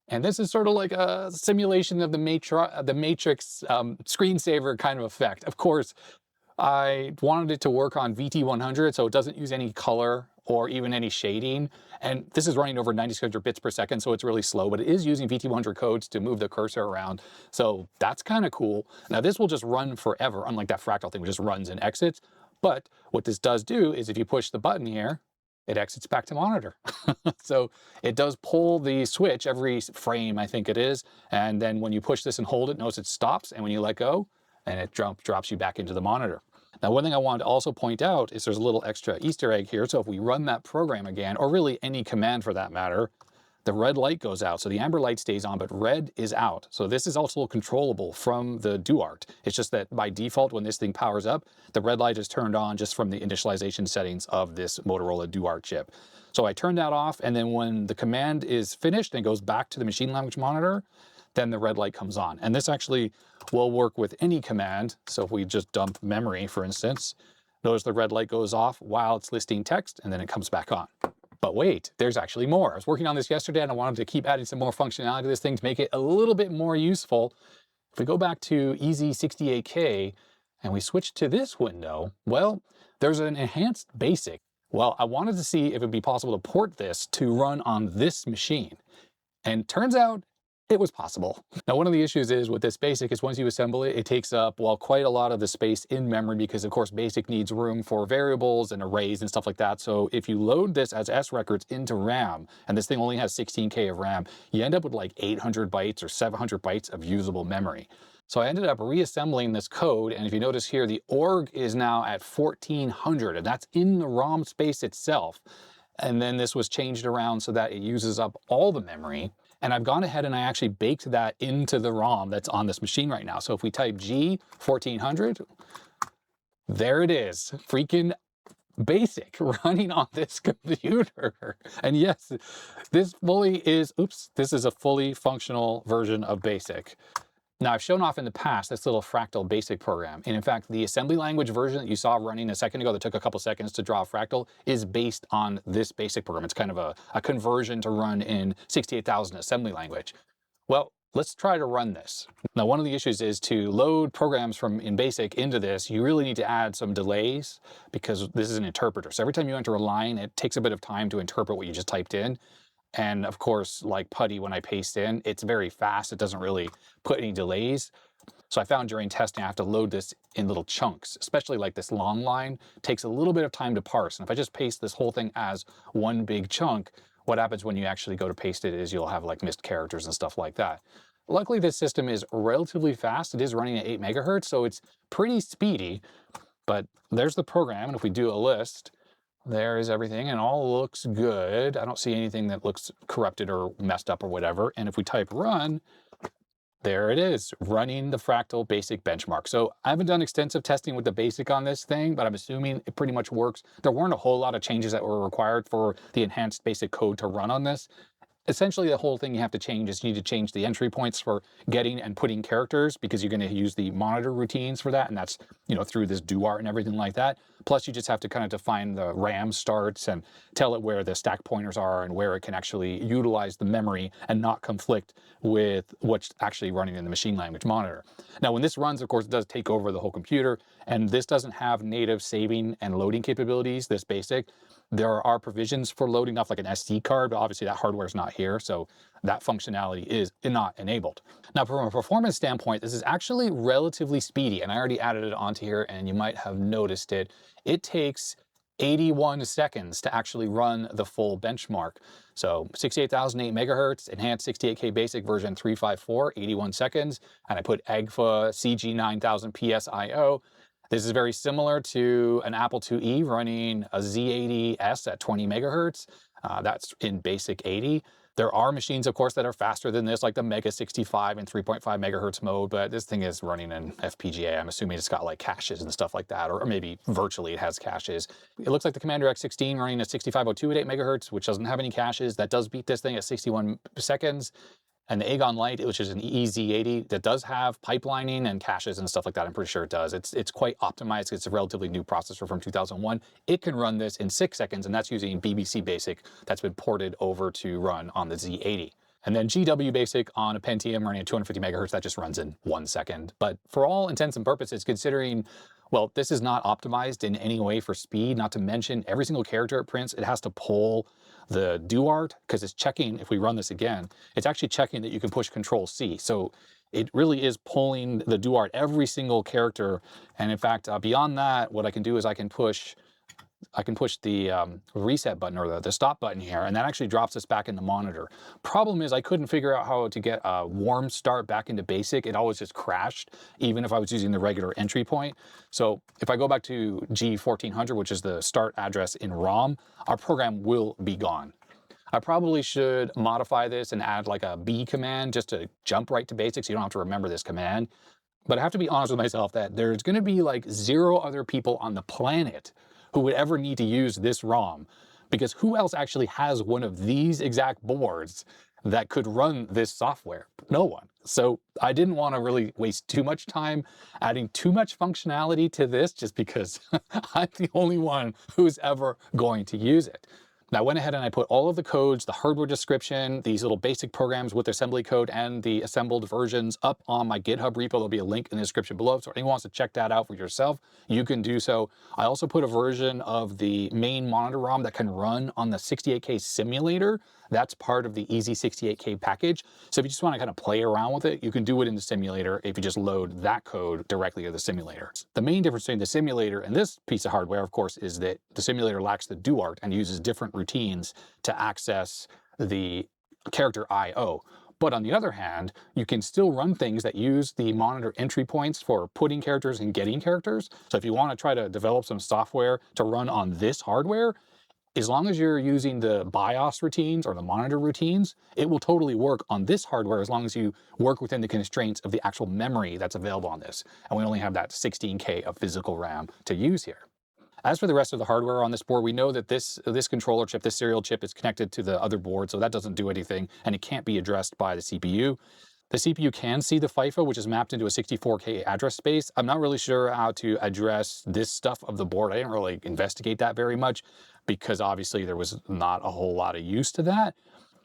And this is sort of like a simulation of the matrix screensaver kind of effect. Of course, I wanted it to work on VT100, so it doesn't use any color or even any shading. And this is running over 9600 bits per second, so it's really slow, but it is using VT100 codes to move the cursor around. So that's kind of cool. Now this will just run forever, unlike that fractal thing, which just runs and exits. But what this does do is if you push the button here, it exits back to monitor. So it does pull the switch every frame, I think it is. And then when you push this and hold it, notice it stops. And when you let go, and it drops you back into the monitor. Now, one thing I wanted to also point out is there's a little extra Easter egg here. So if we run that program again, or really any command for that matter, the red light goes out. So the amber light stays on, but red is out. So this is also controllable from the DuArt. It's just that by default, when this thing powers up, the red light is turned on just from the initialization settings of this Motorola DuArt chip. So I turn that off, and then when the command is finished and goes back to the machine language monitor, then the red light comes on. And this actually will work with any command. So if we just dump memory, for instance, notice the red light goes off while it's listing text, and then it comes back on. But wait, there's actually more. I was working on this yesterday, and I wanted to keep adding some more functionality to this thing to make it a little bit more useful. If we go back to Easy68K and we switch to this window, well, there's an enhanced basic. Well, I wanted to see if it'd be possible to port this to run on this machine. And turns out it was possible. Now, one of the issues is with this basic is once you assemble it, it takes up, well, quite a lot of the space in memory because, of course, basic needs room for variables and arrays and stuff like that. So if you load this as S records into RAM, and this thing only has 16K of RAM, you end up with like 800 bytes or 700 bytes of usable memory. So I ended up reassembling this code, and if you notice here, the org is now at 1400, and that's in the ROM space itself. And then this was changed around so that it uses up all the memory. And I've gone ahead and I actually baked that into the ROM that's on this machine right now. So if we type G 1400, there it is, freaking basic running on this computer. And yes, this fully is, oops, this is a fully functional version of basic. Now, I've shown off in the past this little Fractal Basic program. And in fact, the assembly language version that you saw running a second ago that took a couple seconds to draw a fractal is based on this basic program. It's kind of a conversion to run in 68,000 assembly language. Well, let's try to run this. Now, one of the issues is to load programs from in BASIC into this, you really need to add some delays because this is an interpreter. So every time you enter a line, it takes a bit of time to interpret what you just typed in. And of course, like putty, when I paste in, it's very fast. It doesn't really put any delays. So I found during testing, I have to load this in little chunks, especially like this long line takes a little bit of time to parse. And if I just paste this whole thing as one big chunk, what happens when you actually go to paste it is you'll have like missed characters and stuff like that. Luckily, this system is relatively fast. It is running at 8 megahertz, so it's pretty speedy. But there's the program, and if we do a list, there is everything, and all looks good. I don't see anything that looks corrupted or messed up or whatever. And if we type run, there it is, running the Fractal Basic benchmark. So I haven't done extensive testing with the Basic on this thing, but I'm assuming it pretty much works. There weren't a whole lot of changes that were required for the enhanced Basic code to run on this. Essentially, the whole thing you have to change is you need to change the entry points for getting and putting characters, because you're going to use the monitor routines for that, and that's, you know, through this do art and everything like that. Plus, you just have to kind of define the RAM starts and tell it where the stack pointers are and where it can actually utilize the memory and not conflict with what's actually running in the machine language monitor. Now, when this runs, of course, it does take over the whole computer, and this doesn't have native saving and loading capabilities, this Basic. There are provisions for loading off like an SD card, but obviously that hardware is not here, so that functionality is not enabled. Now, from a performance standpoint, this is actually relatively speedy, and I already added it onto here, and you might have noticed it. It takes 81 seconds to actually run the full benchmark. So 68,008 megahertz, enhanced 68K basic version 354, 81 seconds, and I put Agfa CG9000 PSIO. This is very similar to an Apple IIe running a Z80S at 20 megahertz. That's in basic 80. There are machines, of course, that are faster than this, like the Mega 65 and 3.5 megahertz mode, but this thing is running in FPGA. I'm assuming it's got like caches and stuff like that, or maybe virtually it has caches. It looks like the Commander X16 running a 6502 at 8 megahertz, which doesn't have any caches. That does beat this thing at 61 seconds. And the Agon Lite, which is an EZ80 that does have pipelining and caches and stuff like that. I'm pretty sure it does. It's quite optimized. It's a relatively new processor from 2001. It can run this in 6 seconds, and that's using BBC Basic that's been ported over to run on the Z80. And then GW Basic on a Pentium running at 250 megahertz, that just runs in 1 second. But for all intents and purposes, considering, well, this is not optimized in any way for speed, not to mention every single character it prints, it has to pull the do art, because it's checking, if we run this again, it's actually checking that you can push Control C. So it really is pulling the do art every single character. And in fact, beyond that, what I can do is I can push the reset button, or the stop button here, and that actually drops us back in the monitor. Problem is I couldn't figure out how to get a warm start back into basic. It always just crashed, even if I was using the regular entry point. So if I go back to G1400, which is the start address in ROM, our program will be gone. I probably should modify this and add like a B command just to jump right to basics. You don't have to remember this command. But I have to be honest with myself that there's going to be like 0 other people on the planet who would ever need to use this ROM, because who else actually has one of these exact boards that could run this software? No one. So I didn't want to really waste too much time adding too much functionality to this, just because I'm the only one who's ever going to use it. Now, I went ahead and I put all of the codes, the hardware description, these little basic programs with assembly code and the assembled versions up on my GitHub repo. There'll be a link in the description below. So if anyone wants to check that out for yourself, you can do so. I also put a version of the main monitor ROM that can run on the 68K simulator. That's part of the Easy68K package. So if you just want to kind of play around with it, you can do it in the simulator if you just load that code directly to the simulator. The main difference between the simulator and this piece of hardware, of course, is that the simulator lacks the do art and uses different routines to access the character I/O. But on the other hand, you can still run things that use the monitor entry points for putting characters and getting characters. So if you want to try to develop some software to run on this hardware, as long as you're using the BIOS routines or the monitor routines, it will totally work on this hardware as long as you work within the constraints of the actual memory that's available on this. And we only have that 16K of physical RAM to use here. As for the rest of the hardware on this board, we know that this controller chip, this serial chip, is connected to the other board, so that doesn't do anything, and it can't be addressed by the CPU. The CPU can see the FIFO, which is mapped into a 64K address space. I'm not really sure how to address this stuff of the board. I didn't really investigate that very much, because obviously there was not a whole lot of use to that.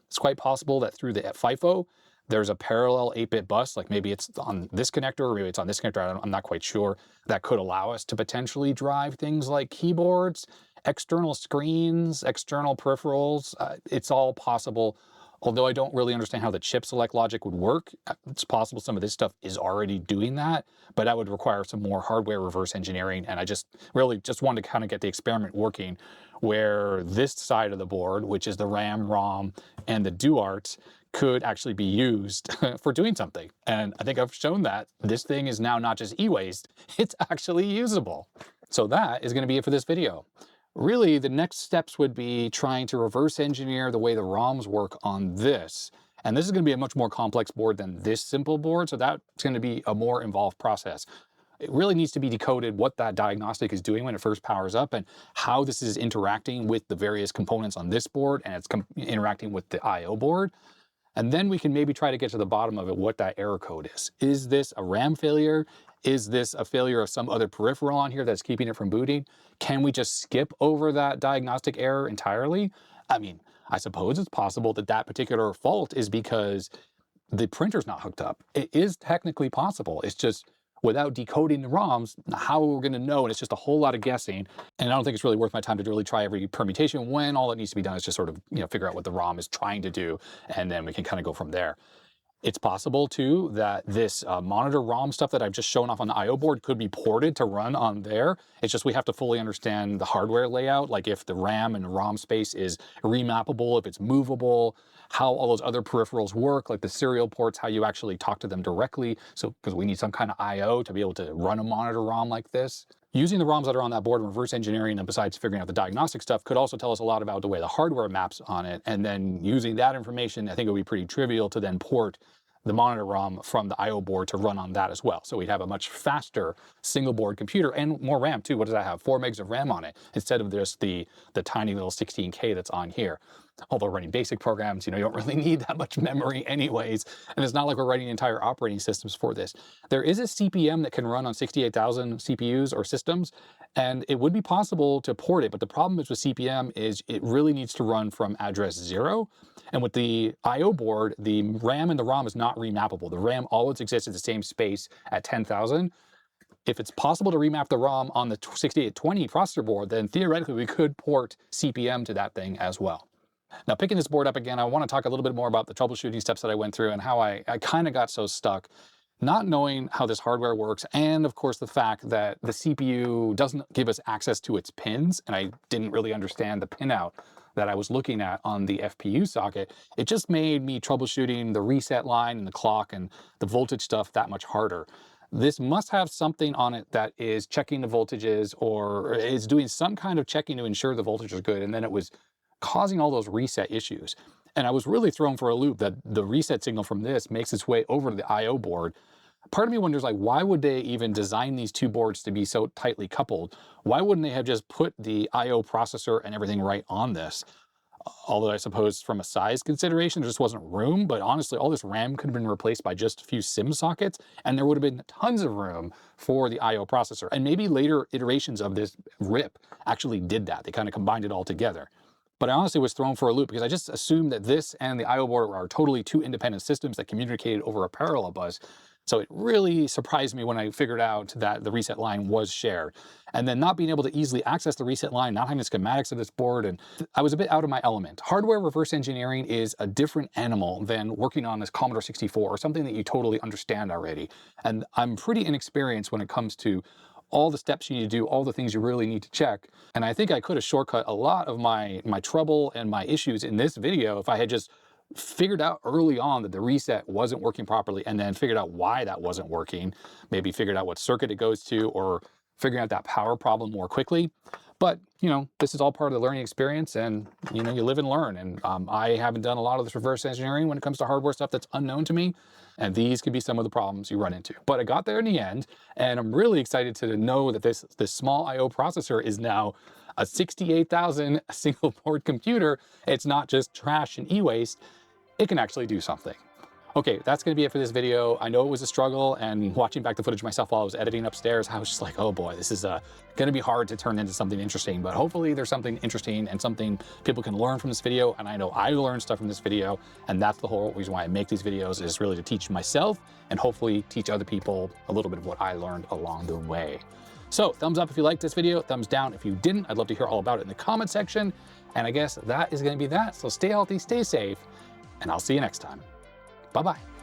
It's quite possible that through the FIFO, there's a parallel 8-bit bus, like maybe it's on this connector or maybe it's on this connector, I'm not quite sure, that could allow us to potentially drive things like keyboards, external screens, external peripherals. It's all possible. Although I don't really understand how the chip select logic would work, it's possible some of this stuff is already doing that, but that would require some more hardware reverse engineering. And I just really just wanted to kind of get the experiment working where this side of the board, which is the RAM, ROM, and the DuArt, could actually be used for doing something. And I think I've shown that this thing is now not just e-waste, it's actually usable. So that is going to be it for this video. Really, the next steps would be trying to reverse engineer the way the ROMs work on this. And this is going to be a much more complex board than this simple board, so that's going to be a more involved process. It really needs to be decoded what that diagnostic is doing when it first powers up and how this is interacting with the various components on this board and it's interacting with the I/O board. And then we can maybe try to get to the bottom of it, what that error code is. Is this a RAM failure? Is this a failure of some other peripheral on here that's keeping it from booting? Can we just skip over that diagnostic error entirely? I mean, I suppose it's possible that that particular fault is because the printer's not hooked up. It is technically possible. It's just without decoding the ROMs, how we're going to know, and it's just a whole lot of guessing. And I don't think it's really worth my time to really try every permutation when all that needs to be done is just sort of, figure out what the ROM is trying to do, and then we can kind of go from there. It's possible too that this monitor ROM stuff that I've just shown off on the I/O board could be ported to run on there. It's just we have to fully understand the hardware layout, like if the RAM and ROM space is remappable, if it's movable, how all those other peripherals work, like the serial ports, how you actually talk to them directly. So, because we need some kind of I/O to be able to run a monitor ROM like this. Using the ROMs that are on that board and reverse engineering, and besides figuring out the diagnostic stuff, could also tell us a lot about the way the hardware maps on it. And then using that information, I think it would be pretty trivial to then port the monitor ROM from the I/O board to run on that as well. So we'd have a much faster single board computer and more RAM too. What does that have? 4 megs of RAM on it instead of just the tiny little 16K that's on here. Although running basic programs, you don't really need that much memory anyways. And it's not like we're writing entire operating systems for this. There is a CPM that can run on 68,000 CPUs or systems, and it would be possible to port it. But the problem is with CPM is it really needs to run from address 0. And with the I/O board, the RAM and the ROM is not remappable. The RAM always exists in the same space at 10,000. If it's possible to remap the ROM on the 6820 processor board, then theoretically we could port CPM to that thing as well. Now, picking this board up again, I want to talk a little bit more about the troubleshooting steps that I went through and how I kind of got so stuck, not knowing how this hardware works, and of course the fact that the CPU doesn't give us access to its pins, and I didn't really understand the pinout that I was looking at on the FPU socket. It just made me troubleshooting the reset line and the clock and the voltage stuff that much harder. This must have something on it that is checking the voltages or is doing some kind of checking to ensure the voltage is good, and then it was causing all those reset issues. And I was really thrown for a loop that the reset signal from this makes its way over to the I/O board. Part of me wonders, like, why would they even design these two boards to be so tightly coupled? Why wouldn't they have just put the I/O processor and everything right on this? Although I suppose from a size consideration, there just wasn't room. But honestly, all this RAM could have been replaced by just a few SIM sockets, and there would have been tons of room for the I/O processor. And maybe later iterations of this RIP actually did that. They kind of combined it all together. But I honestly was thrown for a loop because I just assumed that this and the I/O board are totally two independent systems that communicated over a parallel bus. So it really surprised me when I figured out that the reset line was shared. And then not being able to easily access the reset line, not having the schematics of this board, and I was a bit out of my element. Hardware reverse engineering is a different animal than working on this Commodore 64 or something that you totally understand already. And I'm pretty inexperienced when it comes to all the steps you need to do, all the things you really need to check. And I think I could have shortcut a lot of my trouble and my issues in this video if I had just figured out early on that the reset wasn't working properly and then figured out why that wasn't working, maybe figured out what circuit it goes to, or figuring out that power problem more quickly. But, this is all part of the learning experience, and, you live and learn. And I haven't done a lot of this reverse engineering when it comes to hardware stuff that's unknown to me. And these could be some of the problems you run into. But I got there in the end, and I'm really excited to know that this small I/O processor is now a 68,000 single board computer. It's not just trash and e-waste. It can actually do something. Okay, that's gonna be it for this video. I know it was a struggle, and watching back the footage myself while I was editing upstairs, I was just like, oh boy, this is gonna be hard to turn into something interesting, but hopefully there's something interesting and something people can learn from this video. And I know I learned stuff from this video, and that's the whole reason why I make these videos, is really to teach myself and hopefully teach other people a little bit of what I learned along the way. So thumbs up if you liked this video, thumbs down if you didn't. I'd love to hear all about it in the comment section. And I guess that is gonna be that. So stay healthy, stay safe, and I'll see you next time. Bye-bye.